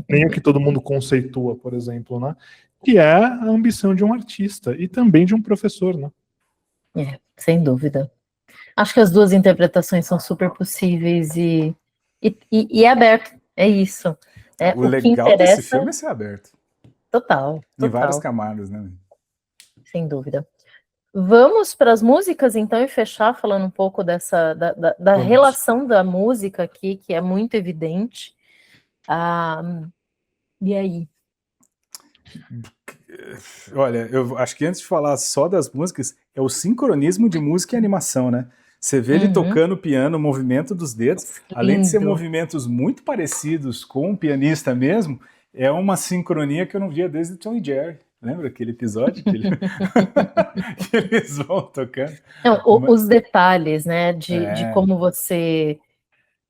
[SPEAKER 3] Nem o que todo mundo conceitua, por exemplo, né? Que é a ambição de um artista e também de um professor, né?
[SPEAKER 2] Sem dúvida. Acho que as duas interpretações são super possíveis e é aberto, é isso.
[SPEAKER 1] O legal desse filme é ser aberto.
[SPEAKER 2] Total.
[SPEAKER 1] Em várias camadas, né?
[SPEAKER 2] Sem dúvida. Vamos para as músicas, então, e fechar falando um pouco da relação da música aqui, que é muito evidente. E aí?
[SPEAKER 1] Olha, eu acho que antes de falar só das músicas, é o sincronismo de música e animação, né? Você vê ele tocando piano, o movimento dos dedos, além de ser movimentos muito parecidos com o pianista mesmo, é uma sincronia que eu não via desde o Tom e Jerry. Lembra aquele episódio que, que eles vão tocando?
[SPEAKER 2] Não, os detalhes, né, de como você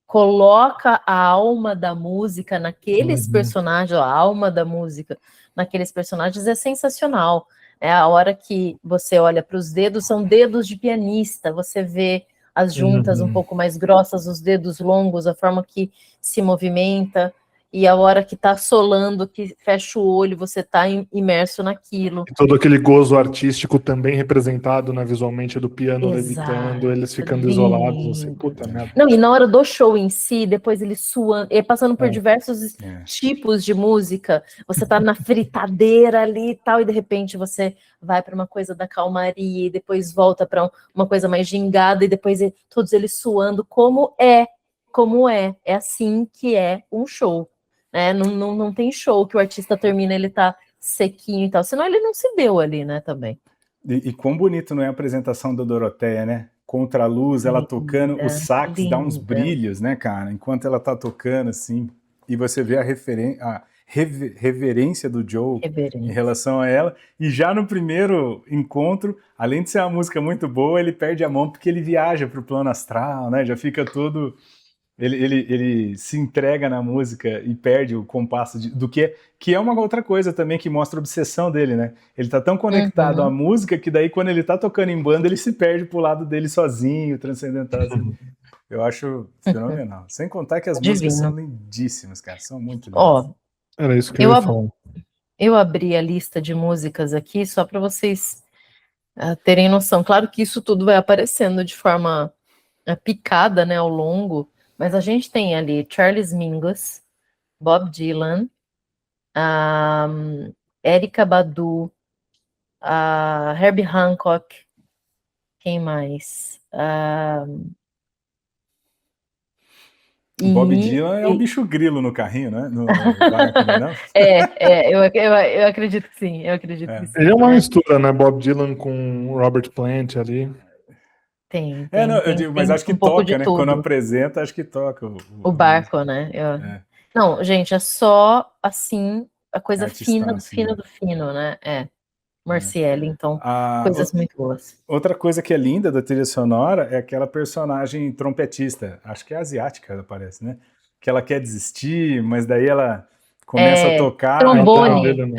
[SPEAKER 2] coloca a alma da música naqueles personagens, a alma da música naqueles personagens é sensacional. É a hora que você olha para os dedos, são dedos de pianista, você vê as juntas um pouco mais grossas, os dedos longos, a forma que se movimenta, e a hora que está solando, que fecha o olho, você está imerso naquilo.
[SPEAKER 3] E todo aquele gozo artístico também representado, né, visualmente, do piano levitando, eles ficando isolados, assim, puta merda.
[SPEAKER 2] Não, e na hora do show em si, depois ele suando, passando por diversos tipos de música, você tá na fritadeira ali e tal, e de repente você vai para uma coisa da calmaria, e depois volta para uma coisa mais gingada, e depois todos eles suando, como é assim que é um show. Não tem show que o artista termina, ele tá sequinho e tal, senão ele não se deu ali, né, também.
[SPEAKER 1] E quão bonito não é a apresentação da Doroteia, né? Contra a luz, ela tocando, o sax dá uns brilhos, né, cara? Enquanto ela tá tocando, assim, e você vê a reverência do Joe em relação a ela, e já no primeiro encontro, além de ser uma música muito boa, ele perde a mão porque ele viaja pro plano astral, né? Já fica todo... Ele se entrega na música e perde o compasso do que é uma outra coisa também que mostra a obsessão dele, né? Ele tá tão conectado à música que daí quando ele tá tocando em banda ele se perde pro lado dele sozinho, transcendental. Assim. Eu acho fenomenal. Sem contar que as músicas são lindíssimas, cara. São muito lindas.
[SPEAKER 3] Era isso que eu ia falar.
[SPEAKER 2] Eu abri a lista de músicas aqui só para vocês terem noção. Claro que isso tudo vai aparecendo de forma picada, né, ao longo. Mas a gente tem ali Charles Mingus, Bob Dylan, Erykah Badu, Herbie Hancock, quem mais?
[SPEAKER 1] O Bob
[SPEAKER 2] E
[SPEAKER 1] Dylan é um bicho grilo no carrinho, né? No barco, não é não?
[SPEAKER 2] eu acredito que sim, eu acredito que sim.
[SPEAKER 3] Ele é uma mistura, né? Bob Dylan com Robert Plant ali.
[SPEAKER 2] Tem,
[SPEAKER 1] Não, eu
[SPEAKER 2] tem,
[SPEAKER 1] digo, mas
[SPEAKER 2] tem
[SPEAKER 1] acho que
[SPEAKER 2] um pouco de
[SPEAKER 1] toca, né? Quando
[SPEAKER 2] tudo.
[SPEAKER 1] apresenta, acho que toca
[SPEAKER 2] O
[SPEAKER 1] a música.
[SPEAKER 2] barco, né?
[SPEAKER 1] É,
[SPEAKER 2] Não, gente, é só assim a coisa fina do
[SPEAKER 1] artistaço,
[SPEAKER 2] fino
[SPEAKER 1] né?
[SPEAKER 2] do fino, né? Marciele, então,
[SPEAKER 1] A,
[SPEAKER 2] coisas muito boas.
[SPEAKER 1] outra coisa que é linda da trilha sonora é aquela personagem trompetista, acho que é asiática, ela parece, né? Que ela quer desistir, mas daí ela começa a tocar e
[SPEAKER 3] terra
[SPEAKER 1] tal.
[SPEAKER 3] dele, né?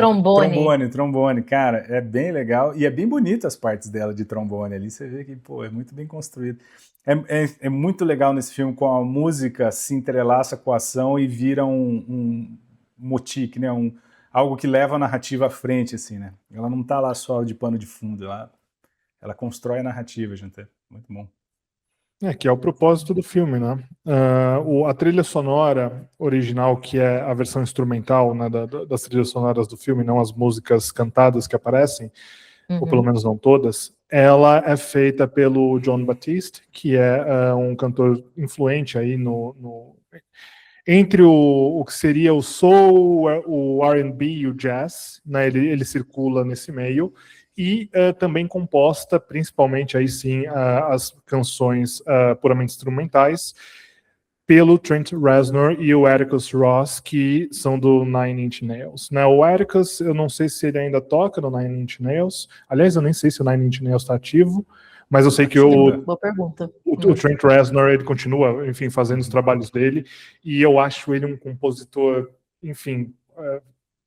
[SPEAKER 1] Trombone, cara, é bem legal e é bem bonito as partes dela de trombone ali, você vê que, pô, é muito bem construído. É muito legal nesse filme com a música se entrelaça com a ação e vira um motique, né? Algo que leva a narrativa à frente, assim, né? Ela não tá lá só de pano de fundo, ela constrói a narrativa, gente. Muito bom.
[SPEAKER 3] Que é o propósito do filme, né? A trilha sonora original, que é a versão instrumental, né, das trilhas sonoras do filme, não as músicas cantadas que aparecem, ou pelo menos não todas, ela é feita pelo John Batiste, que é um cantor influente aí entre o que seria o soul, o R&B e o jazz, né? Ele circula nesse meio, e também composta, principalmente aí sim, as canções puramente instrumentais, pelo Trent Reznor e o Atticus Ross, que são do Nine Inch Nails. Né? O Atticus, eu não sei se ele ainda toca no Nine Inch Nails, aliás, eu nem sei se o Nine Inch Nails está ativo, mas eu sei que
[SPEAKER 2] Boa pergunta.
[SPEAKER 3] o Trent Reznor, ele continua, enfim, fazendo os trabalhos dele, e eu acho ele um compositor, enfim,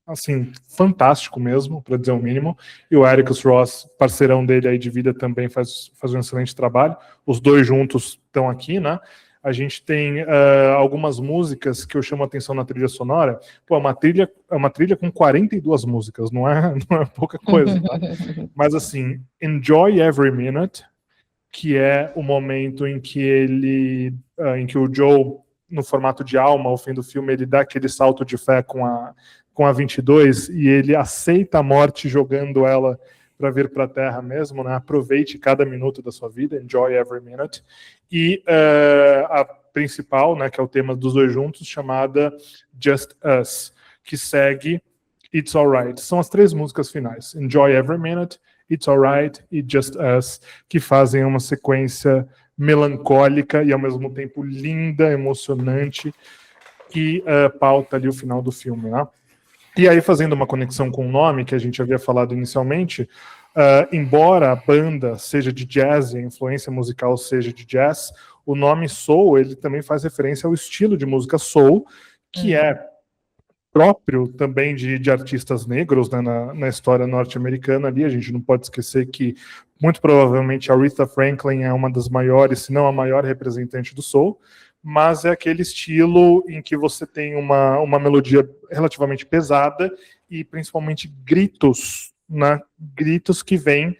[SPEAKER 3] assim, fantástico mesmo, para dizer o mínimo, e o Atticus Ross, parceirão dele aí de vida, também faz um excelente trabalho, os dois juntos estão aqui, né? A gente tem algumas músicas que eu chamo a atenção na trilha sonora. Pô, é uma trilha com 42 músicas, não é pouca coisa, tá? Mas assim, Enjoy Every Minute, que é o momento em que em que o Joe, no formato de alma, ao fim do filme, ele dá aquele salto de fé com a 22 e ele aceita a morte jogando ela para vir para a Terra mesmo, né? Aproveite cada minuto da sua vida, enjoy every minute. E a principal, né, que é o tema dos dois juntos, chamada Just Us, que segue It's Alright. São as três músicas finais, Enjoy Every Minute, It's Alright e Just Us, que fazem uma sequência melancólica e ao mesmo tempo linda, emocionante, que pauta ali o final do filme, né? E aí, fazendo uma conexão com o nome que a gente havia falado inicialmente, embora a banda seja de jazz e a influência musical seja de jazz, o nome soul, ele também faz referência ao estilo de música soul, que é próprio também de artistas negros, né, na história norte-americana ali. A gente não pode esquecer que, muito provavelmente, a Aretha Franklin é uma das maiores, se não a maior representante do soul, mas é aquele estilo em que você tem uma melodia relativamente pesada e principalmente gritos, né? Gritos que vêm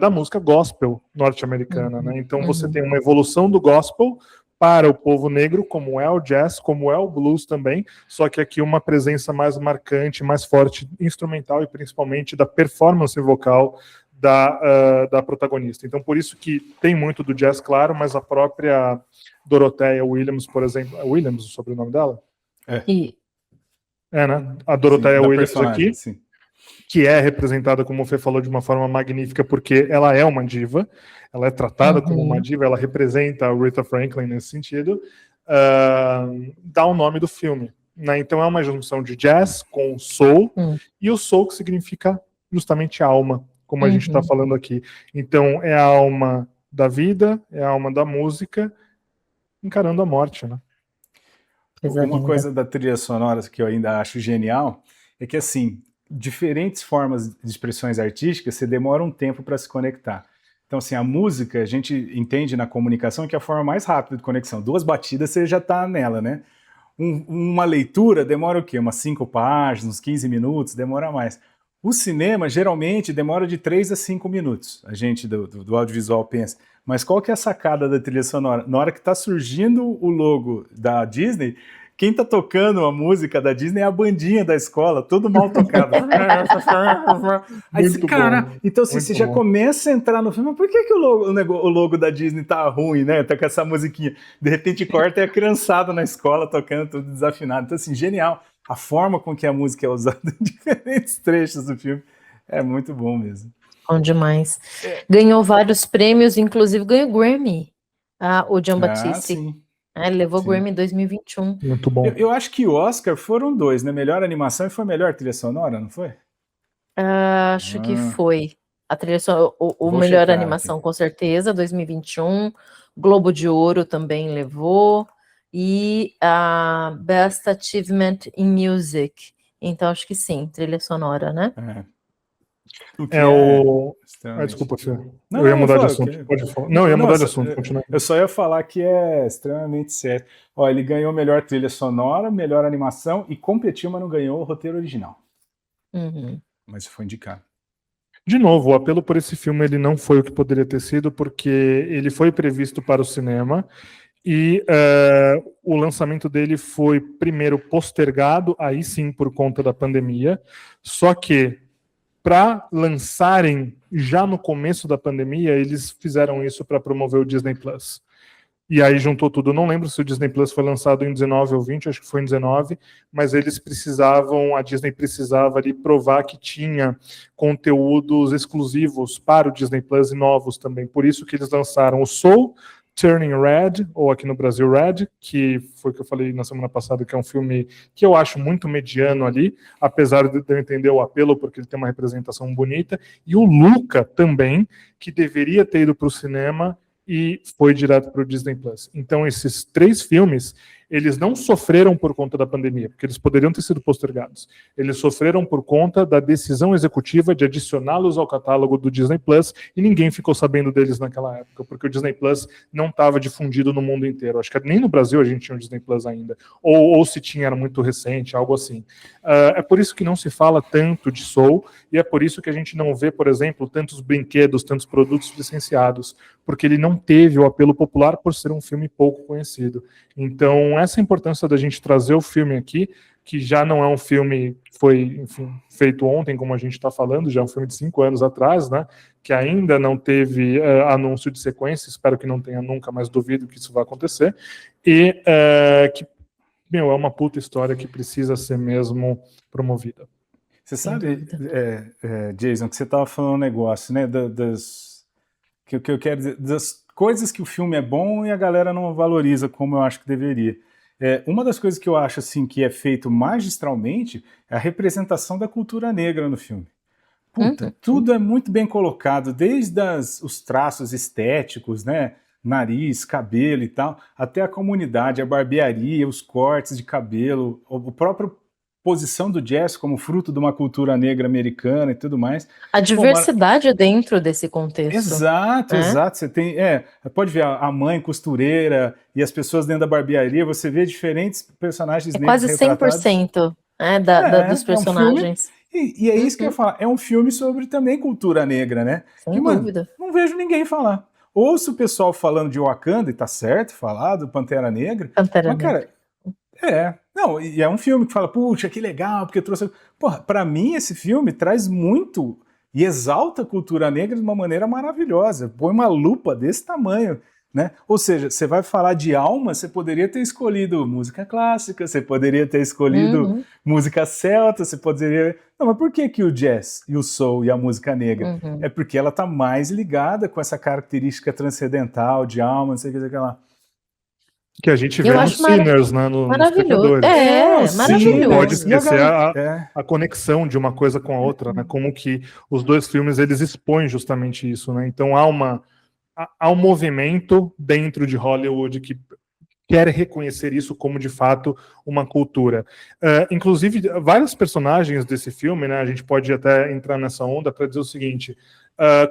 [SPEAKER 3] da música gospel norte-americana, né? Então você tem uma evolução do gospel para o povo negro, como é o jazz, como é o blues também, só que aqui uma presença mais marcante, mais forte, instrumental e principalmente da performance vocal da protagonista. Então, por isso que tem muito do jazz, claro, mas a própria Dorothea Williams, por exemplo, Williams, o sobrenome dela? Né? A Dorothea Williams aqui,
[SPEAKER 1] sim,
[SPEAKER 3] que é representada, como o Fê falou, de uma forma magnífica, porque ela é uma diva, ela é tratada como uma diva, ela representa a Aretha Franklin nesse sentido, dá o nome do filme. Né? Então é uma junção de jazz com soul, e o soul que significa justamente alma, como a gente está falando aqui. Então é a alma da vida, é a alma da música, encarando a morte, né?
[SPEAKER 1] Uma coisa da trilha sonora que eu ainda acho genial é que, assim, diferentes formas de expressões artísticas, você demora um tempo para se conectar. Então, assim, a música, a gente entende na comunicação que é a forma mais rápida de conexão. 2 batidas, você já está nela, né? Uma leitura demora o quê? Umas 5 páginas, uns 15 minutos, demora mais. O cinema, geralmente, demora de 3 a 5 minutos, a gente do audiovisual pensa. Mas qual que é a sacada da trilha sonora? Na hora que está surgindo o logo da Disney, quem tá tocando a música da Disney é a bandinha da escola, todo mal tocado. Aí,
[SPEAKER 3] Muito
[SPEAKER 1] cara,
[SPEAKER 3] bom.
[SPEAKER 1] então assim,
[SPEAKER 3] Muito
[SPEAKER 1] você já
[SPEAKER 3] bom.
[SPEAKER 1] começa a entrar no filme, mas por que o logo da Disney tá ruim, né? Tá com essa musiquinha. De repente corta e a criançada na escola tocando tudo desafinado. Então assim, genial. A forma com que a música é usada em diferentes trechos do filme é muito bom mesmo.
[SPEAKER 2] Bom demais. Ganhou vários prêmios, inclusive ganhou Grammy, o John Batiste.
[SPEAKER 1] Sim.
[SPEAKER 2] Ele levou
[SPEAKER 1] Sim.
[SPEAKER 2] Grammy em 2021.
[SPEAKER 3] Muito bom.
[SPEAKER 1] Eu acho que o Oscar foram 2, né? Melhor animação e foi melhor trilha sonora, não foi?
[SPEAKER 2] Acho que foi. A trilha o
[SPEAKER 1] Vou
[SPEAKER 2] melhor
[SPEAKER 1] checar
[SPEAKER 2] animação,
[SPEAKER 1] aqui.
[SPEAKER 2] com certeza, 2021. Globo de Ouro também levou. E a Best Achievement in Music. Então, acho que sim, trilha sonora, né?
[SPEAKER 1] O que
[SPEAKER 3] Desculpa, Fê.
[SPEAKER 1] Não,
[SPEAKER 3] Eu ia mudar de
[SPEAKER 1] fala,
[SPEAKER 3] assunto. Pode falar. Não, eu ia mudar de assunto. Continua.
[SPEAKER 1] Eu só ia falar que é extremamente sério. Ó, ele ganhou melhor trilha sonora, melhor animação e competiu, mas não ganhou o roteiro original.
[SPEAKER 2] Uhum.
[SPEAKER 1] Mas foi indicado.
[SPEAKER 3] De novo, o apelo por esse filme ele não foi o que poderia ter sido, porque ele foi previsto para o cinema e o lançamento dele foi primeiro postergado, aí sim por conta da pandemia, só que para lançarem já no começo da pandemia, eles fizeram isso para promover o Disney Plus. E aí juntou tudo. Eu não lembro se o Disney Plus foi lançado em 19 ou 20, acho que foi em 19, mas eles precisavam, a Disney precisava ali provar que tinha conteúdos exclusivos para o Disney Plus e novos também. Por isso que eles lançaram o Soul, Turning Red, ou aqui no Brasil Red, que foi o que eu falei na semana passada, que é um filme que eu acho muito mediano ali, apesar de eu entender o apelo, porque ele tem uma representação bonita, e o Luca também, que deveria ter ido para o cinema e foi direto para o Disney Plus. Então, esses 3 filmes, eles não sofreram por conta da pandemia, porque eles poderiam ter sido postergados. Eles sofreram por conta da decisão executiva de adicioná-los ao catálogo do Disney Plus, e ninguém ficou sabendo deles naquela época, porque o Disney Plus não estava difundido no mundo inteiro. Acho que nem no Brasil a gente tinha o Disney Plus ainda. Ou se tinha, era muito recente, algo assim. É por isso que não se fala tanto de Soul, e é por isso que a gente não vê, por exemplo, tantos brinquedos, tantos produtos licenciados, porque ele não teve o apelo popular por ser um filme pouco conhecido. Então, essa importância da gente trazer o filme aqui, que já não é um filme que foi, enfim, feito ontem, como a gente está falando, já é um filme de 5 anos atrás, né, que ainda não teve anúncio de sequência, espero que não tenha nunca, mas duvido que isso vai acontecer, e que, é uma puta história que precisa ser mesmo promovida.
[SPEAKER 1] Você sabe, Jason, que você estava falando um negócio, né, que eu quero dizer, das coisas que o filme é bom e a galera não valoriza como eu acho que deveria. Uma das coisas que eu acho assim que é feito magistralmente é a representação da cultura negra no filme. Puta, tudo é muito bem colocado, desde os traços estéticos, né, nariz, cabelo e tal, até a comunidade, a barbearia, os cortes de cabelo, o próprio posição do jazz como fruto de uma cultura negra americana e tudo mais.
[SPEAKER 2] A diversidade dentro desse contexto.
[SPEAKER 1] Exato, exato. Você tem, pode ver a mãe costureira e as pessoas dentro da barbearia, você vê diferentes personagens negros
[SPEAKER 2] quase 100% dos personagens.
[SPEAKER 1] E é isso que eu ia falar, é um filme sobre também cultura negra, né?
[SPEAKER 2] Sem dúvida.
[SPEAKER 1] Não vejo ninguém falar. Ouço o pessoal falando de Wakanda, e tá certo falar, do Pantera Negra. Mas, cara, não, e é um filme que fala, puxa, que legal, porque trouxe... Porra, pra mim esse filme traz muito e exalta a cultura negra de uma maneira maravilhosa. Põe uma lupa desse tamanho, né? Ou seja, você vai falar de alma, você poderia ter escolhido música clássica, você poderia ter escolhido música celta, você poderia... Não, mas por que o jazz e o soul e a música negra? É porque ela tá mais ligada com essa característica transcendental de alma, não sei o que lá.
[SPEAKER 3] Que a gente vê nos Sinners, né? Nos pecadores.
[SPEAKER 2] Maravilhoso.
[SPEAKER 3] Não pode esquecer a conexão de uma coisa com a outra, né? Como que os 2 filmes eles expõem justamente isso, né? Então há um movimento dentro de Hollywood que quer reconhecer isso como de fato uma cultura. Inclusive, vários personagens desse filme, né? A gente pode até entrar nessa onda para dizer o seguinte.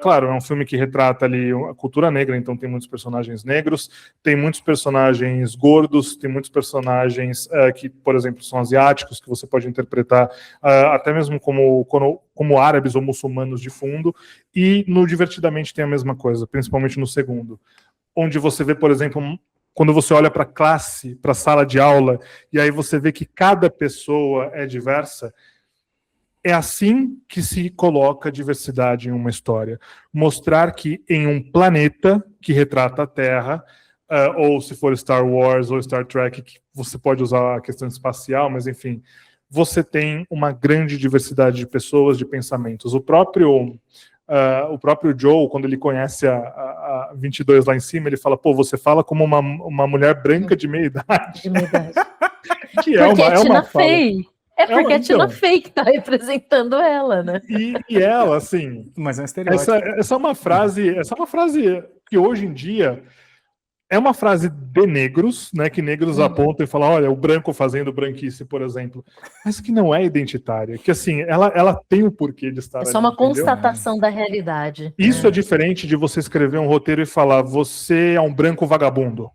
[SPEAKER 3] Claro, é um filme que retrata ali a cultura negra, então tem muitos personagens negros, tem muitos personagens gordos, tem muitos personagens que, por exemplo, são asiáticos, que você pode interpretar até mesmo como árabes ou muçulmanos de fundo, e no Divertidamente tem a mesma coisa, principalmente no segundo, onde você vê, por exemplo, quando você olha para a classe, para a sala de aula, e aí você vê que cada pessoa é diversa, é assim que se coloca a diversidade em uma história. Mostrar que em um planeta que retrata a Terra, ou se for Star Wars ou Star Trek, que você pode usar a questão espacial, mas enfim, você tem uma grande diversidade de pessoas, de pensamentos. O próprio Joe, quando ele conhece a 22 lá em cima, ele fala, pô, você fala como uma mulher branca de meia idade.
[SPEAKER 2] De verdade.
[SPEAKER 3] Que
[SPEAKER 2] Porque
[SPEAKER 3] é
[SPEAKER 2] Tina
[SPEAKER 3] uma fala.
[SPEAKER 2] Fey. É porque a Tina Fey que tá representando ela, né?
[SPEAKER 3] E ela, assim,
[SPEAKER 1] Mas é um estereótipo.
[SPEAKER 3] essa é uma frase que hoje em dia é uma frase de negros, né? Que negros apontam e falam, olha, o branco fazendo branquice, por exemplo, mas que não é identitária, que assim, ela tem o porquê de estar
[SPEAKER 2] É
[SPEAKER 3] ali,
[SPEAKER 2] só uma
[SPEAKER 3] entendeu?
[SPEAKER 2] constatação da realidade.
[SPEAKER 3] Isso é diferente de você escrever um roteiro e falar, você é um branco vagabundo,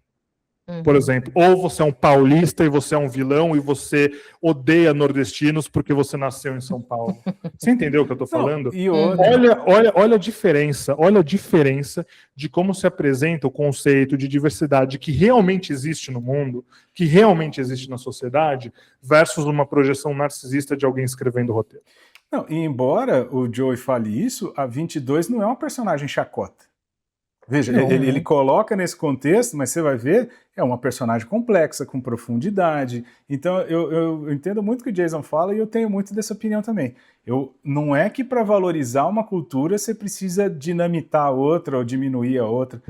[SPEAKER 3] por exemplo, ou você é um paulista e você é um vilão e você odeia nordestinos porque você nasceu em São Paulo. Você entendeu o que eu estou falando?
[SPEAKER 1] E outra,
[SPEAKER 3] Olha a diferença de como se apresenta o conceito de diversidade que realmente existe no mundo, que realmente existe na sociedade, versus uma projeção narcisista de alguém escrevendo o roteiro.
[SPEAKER 1] não, e embora o Joey fale isso, a 22 não é uma personagem chacota. Veja, ele coloca nesse contexto, mas você vai ver, é uma personagem complexa, com profundidade. Então, eu entendo muito o que o Jason fala e eu tenho muito dessa opinião também. Não é que para valorizar uma cultura você precisa dinamitar a outra ou diminuir a outra.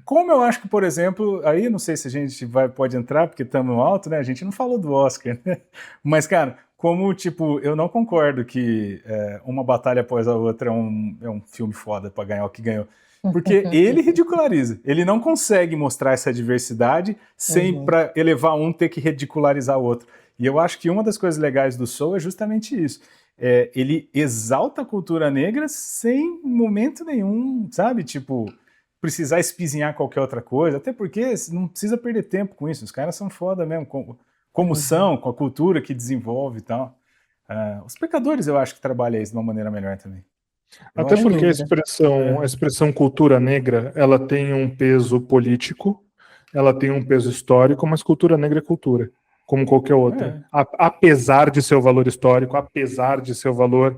[SPEAKER 1] Como eu acho que, por exemplo, aí não sei se a gente pode entrar, porque estamos no alto, né? A gente não falou do Oscar, né? Mas, cara, como, tipo, eu não concordo que Uma Batalha Após a Outra é um filme foda para ganhar o que ganhou. Porque ele ridiculariza. Ele não consegue mostrar essa diversidade sem, para elevar um, ter que ridicularizar o outro. E eu acho que uma das coisas legais do Soul é justamente isso. Ele exalta a cultura negra sem momento nenhum, sabe? Tipo, precisar espizinhar qualquer outra coisa. Até porque não precisa perder tempo com isso. Os caras são foda mesmo, como são, com a cultura que desenvolve e tal. Os pecadores, eu acho que trabalham isso de uma maneira melhor também.
[SPEAKER 3] Até porque a expressão cultura negra, ela tem um peso político, ela tem um peso histórico, mas cultura negra é cultura, como qualquer outra. Apesar de seu valor histórico, apesar de seu valor,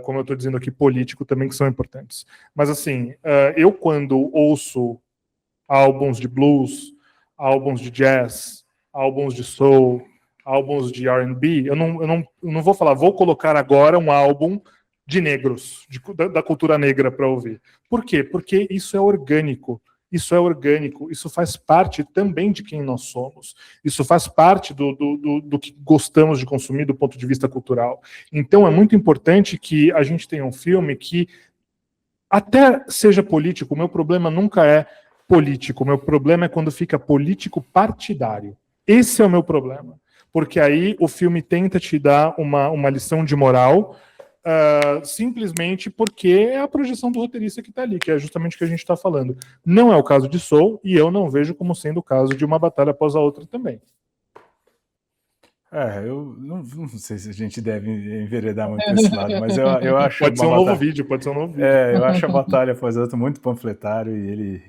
[SPEAKER 3] como eu estou dizendo aqui, político também, que são importantes. Mas assim, eu quando ouço álbuns de blues, álbuns de jazz, álbuns de soul, álbuns de R&B, eu não vou falar, vou colocar agora um álbum de negros, da cultura negra para ouvir. Por quê? Porque isso é orgânico. Isso faz parte também de quem nós somos. Isso faz parte do que gostamos de consumir do ponto de vista cultural. Então é muito importante que a gente tenha um filme que até seja político. O meu problema nunca é político. O meu problema é quando fica político partidário. Esse é o meu problema. Porque aí o filme tenta te dar uma lição de moral, simplesmente porque é a projeção do roteirista que está ali, que é justamente o que a gente está falando. Não é o caso de Soul, e eu não vejo como sendo o caso de Uma Batalha Após a Outra também.
[SPEAKER 1] Eu não sei se a gente deve enveredar muito desse lado, mas eu acho...
[SPEAKER 3] Pode ser um novo vídeo.
[SPEAKER 1] Eu acho a Batalha Após a Outra muito panfletário e ele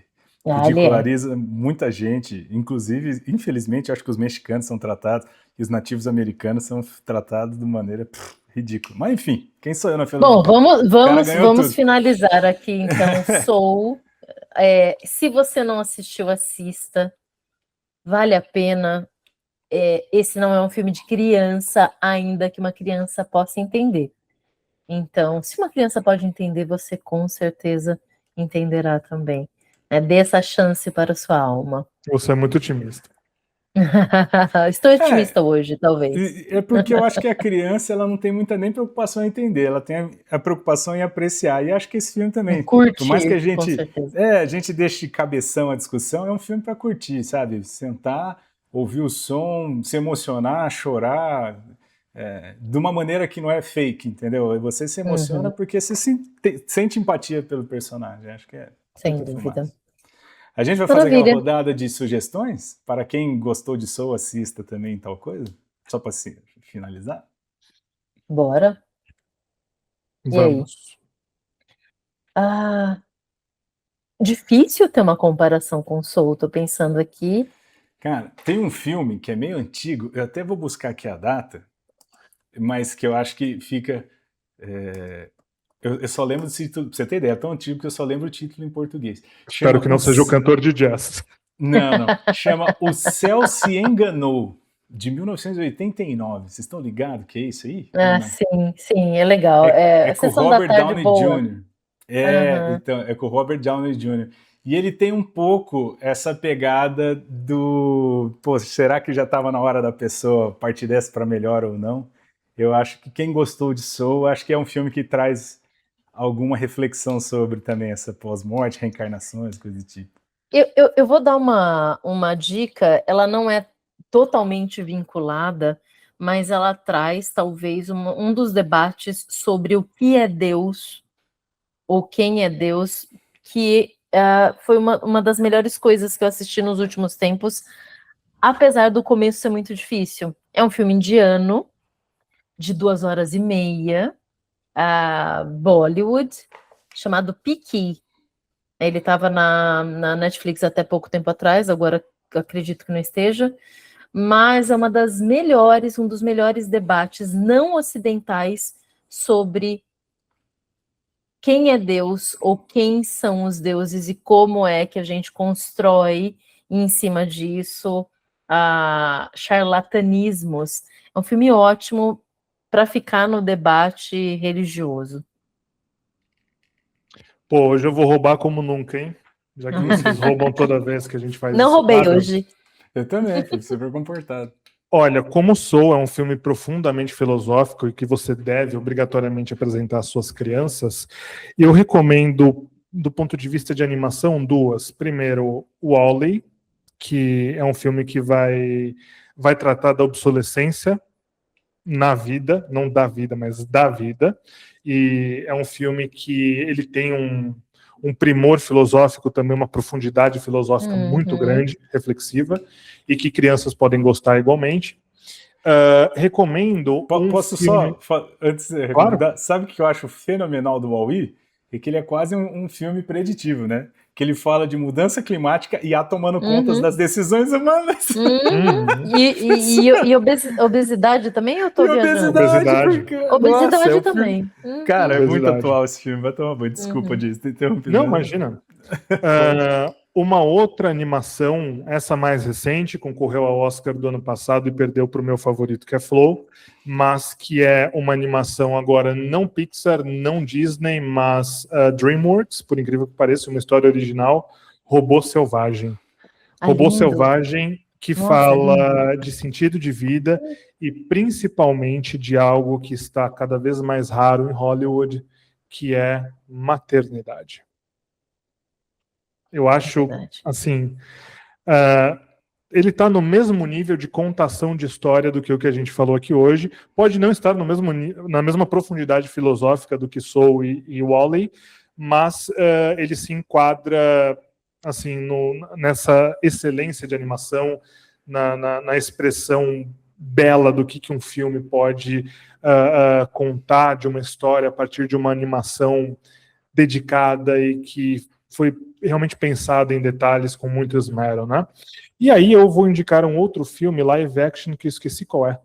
[SPEAKER 1] ridiculariza muita gente, inclusive, infelizmente, acho que os mexicanos são tratados e os nativos americanos são tratados de maneira ridícula. Mas enfim, quem sou eu na fila?
[SPEAKER 2] Bom, vamos finalizar aqui então. Soul. Se você não assistiu, assista. Vale a pena. Esse não é um filme de criança, ainda que uma criança possa entender. Então, se uma criança pode entender, você com certeza entenderá também. Dê essa chance para a sua alma.
[SPEAKER 3] Você é muito otimista.
[SPEAKER 2] Estou otimista hoje, talvez.
[SPEAKER 1] É porque eu acho que a criança ela não tem muita nem preocupação em entender, ela tem a preocupação em apreciar. E acho que esse filme também,
[SPEAKER 2] curtir,
[SPEAKER 1] por mais que a gente deixe cabeção a discussão, é um filme para curtir, sabe? Sentar, ouvir o som, se emocionar, chorar, de uma maneira que não é fake, entendeu? Você se emociona porque você sente empatia pelo personagem. Acho que
[SPEAKER 2] sem dúvida.
[SPEAKER 1] A gente vai fazer uma rodada de sugestões? Para quem gostou de Soul, assista também tal coisa? Só para finalizar?
[SPEAKER 2] Bora.
[SPEAKER 3] Vamos.
[SPEAKER 2] difícil ter uma comparação com Soul, tô pensando aqui.
[SPEAKER 1] Cara, tem um filme que é meio antigo, eu até vou buscar aqui a data, mas que eu acho que fica... eu só lembro do título, pra você ter ideia, é tão antigo que eu só lembro o título em português.
[SPEAKER 3] Espero que não seja o cantor de jazz.
[SPEAKER 1] Não. Chama O Céu Se Enganou, de 1989. Vocês estão ligados que é isso aí?
[SPEAKER 2] Sim, é legal.
[SPEAKER 1] É com o
[SPEAKER 2] Sessão da
[SPEAKER 1] Robert
[SPEAKER 2] tarde
[SPEAKER 1] Downey
[SPEAKER 2] boa.
[SPEAKER 1] Jr.
[SPEAKER 2] Aham.
[SPEAKER 1] Então, é com o Robert Downey Jr. E ele tem um pouco essa pegada do... Pô, será que já estava na hora da pessoa partir dessa para melhor ou não? Eu acho que quem gostou de Soul, acho que é um filme que traz alguma reflexão sobre também essa pós-morte, reencarnações, coisa do tipo.
[SPEAKER 2] Eu vou dar uma dica, ela não é totalmente vinculada, mas ela traz talvez um dos debates sobre o que é Deus ou quem é Deus, que foi uma das melhores coisas que eu assisti nos últimos tempos, apesar do começo ser muito difícil. É um filme indiano, de 2 horas e meia, Bollywood, chamado Peaky. Ele estava na Netflix até pouco tempo atrás, agora acredito que não esteja, mas é um dos melhores debates não ocidentais sobre quem é Deus ou quem são os deuses e como é que a gente constrói em cima disso charlatanismos. É um filme ótimo para ficar no debate religioso.
[SPEAKER 3] Pô, hoje eu vou roubar como nunca, hein? Já que vocês roubam toda vez que a gente faz
[SPEAKER 2] Não
[SPEAKER 3] isso.
[SPEAKER 2] roubei hoje.
[SPEAKER 1] Eu também, fui super comportado.
[SPEAKER 3] Olha, Como Sou é um filme profundamente filosófico e que você deve obrigatoriamente apresentar às suas crianças. E eu recomendo, do ponto de vista de animação, duas. Primeiro, Wall-E, que é um filme que vai tratar da obsolescência na vida, não da vida, mas da vida. E é um filme que ele tem um primor filosófico, também uma profundidade filosófica muito grande, reflexiva, e que crianças podem gostar igualmente. Recomendo
[SPEAKER 1] Posso
[SPEAKER 3] filme...
[SPEAKER 1] só, antes de recomendar, sabe o que eu acho fenomenal do Wall-E? É que ele é quase um filme preditivo, né? Que ele fala de mudança climática e tomando contas das decisões humanas.
[SPEAKER 2] E obesidade também, eu tô viajando?
[SPEAKER 3] Obesidade.
[SPEAKER 1] Porque,
[SPEAKER 2] obesidade
[SPEAKER 1] nossa,
[SPEAKER 2] também.
[SPEAKER 1] Cara, é muito
[SPEAKER 3] Obesidade.
[SPEAKER 1] atual esse filme. Vai tomar banho. Desculpa disso, ter interrompido.
[SPEAKER 3] Não, imagina. Uma outra animação, essa mais recente, concorreu ao Oscar do ano passado e perdeu para o meu favorito, que é Flow, mas que é uma animação agora não Pixar, não Disney, mas DreamWorks, por incrível que pareça, uma história original, Robô Selvagem. Robô
[SPEAKER 2] lindo.
[SPEAKER 3] Selvagem, que fala de sentido de vida e principalmente de algo que está cada vez mais raro em Hollywood, que é maternidade. Eu acho, assim, ele está no mesmo nível de contação de história do que o que a gente falou aqui hoje. Pode não estar na mesma profundidade filosófica do que Soul e Wall-E, mas ele se enquadra assim nessa excelência de animação, na expressão bela do que um filme pode contar de uma história a partir de uma animação dedicada e que foi realmente pensado em detalhes com muito esmero, né? E aí eu vou indicar um outro filme live action que eu esqueci qual é.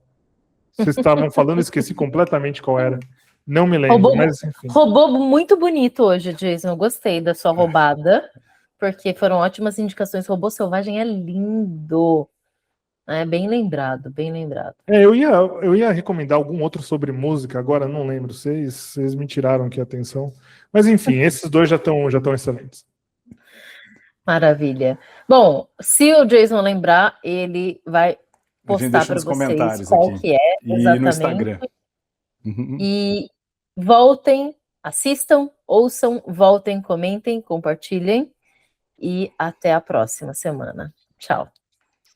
[SPEAKER 3] Vocês estavam falando, esqueci completamente qual era. Não me lembro, mas enfim.
[SPEAKER 2] Roubou muito bonito hoje, Jason. Eu gostei da sua roubada, porque foram ótimas indicações. Robô Selvagem é lindo. É bem lembrado, bem lembrado.
[SPEAKER 3] Eu ia recomendar algum outro sobre música, agora não lembro. Vocês me tiraram aqui a atenção. Mas enfim, esses dois já estão excelentes.
[SPEAKER 2] Maravilha. Bom, se o Jason lembrar, ele vai postar para vocês qual que é, exatamente.
[SPEAKER 1] No Instagram.
[SPEAKER 2] E voltem, assistam, ouçam, voltem, comentem, compartilhem. E até a próxima semana. Tchau.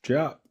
[SPEAKER 1] Tchau.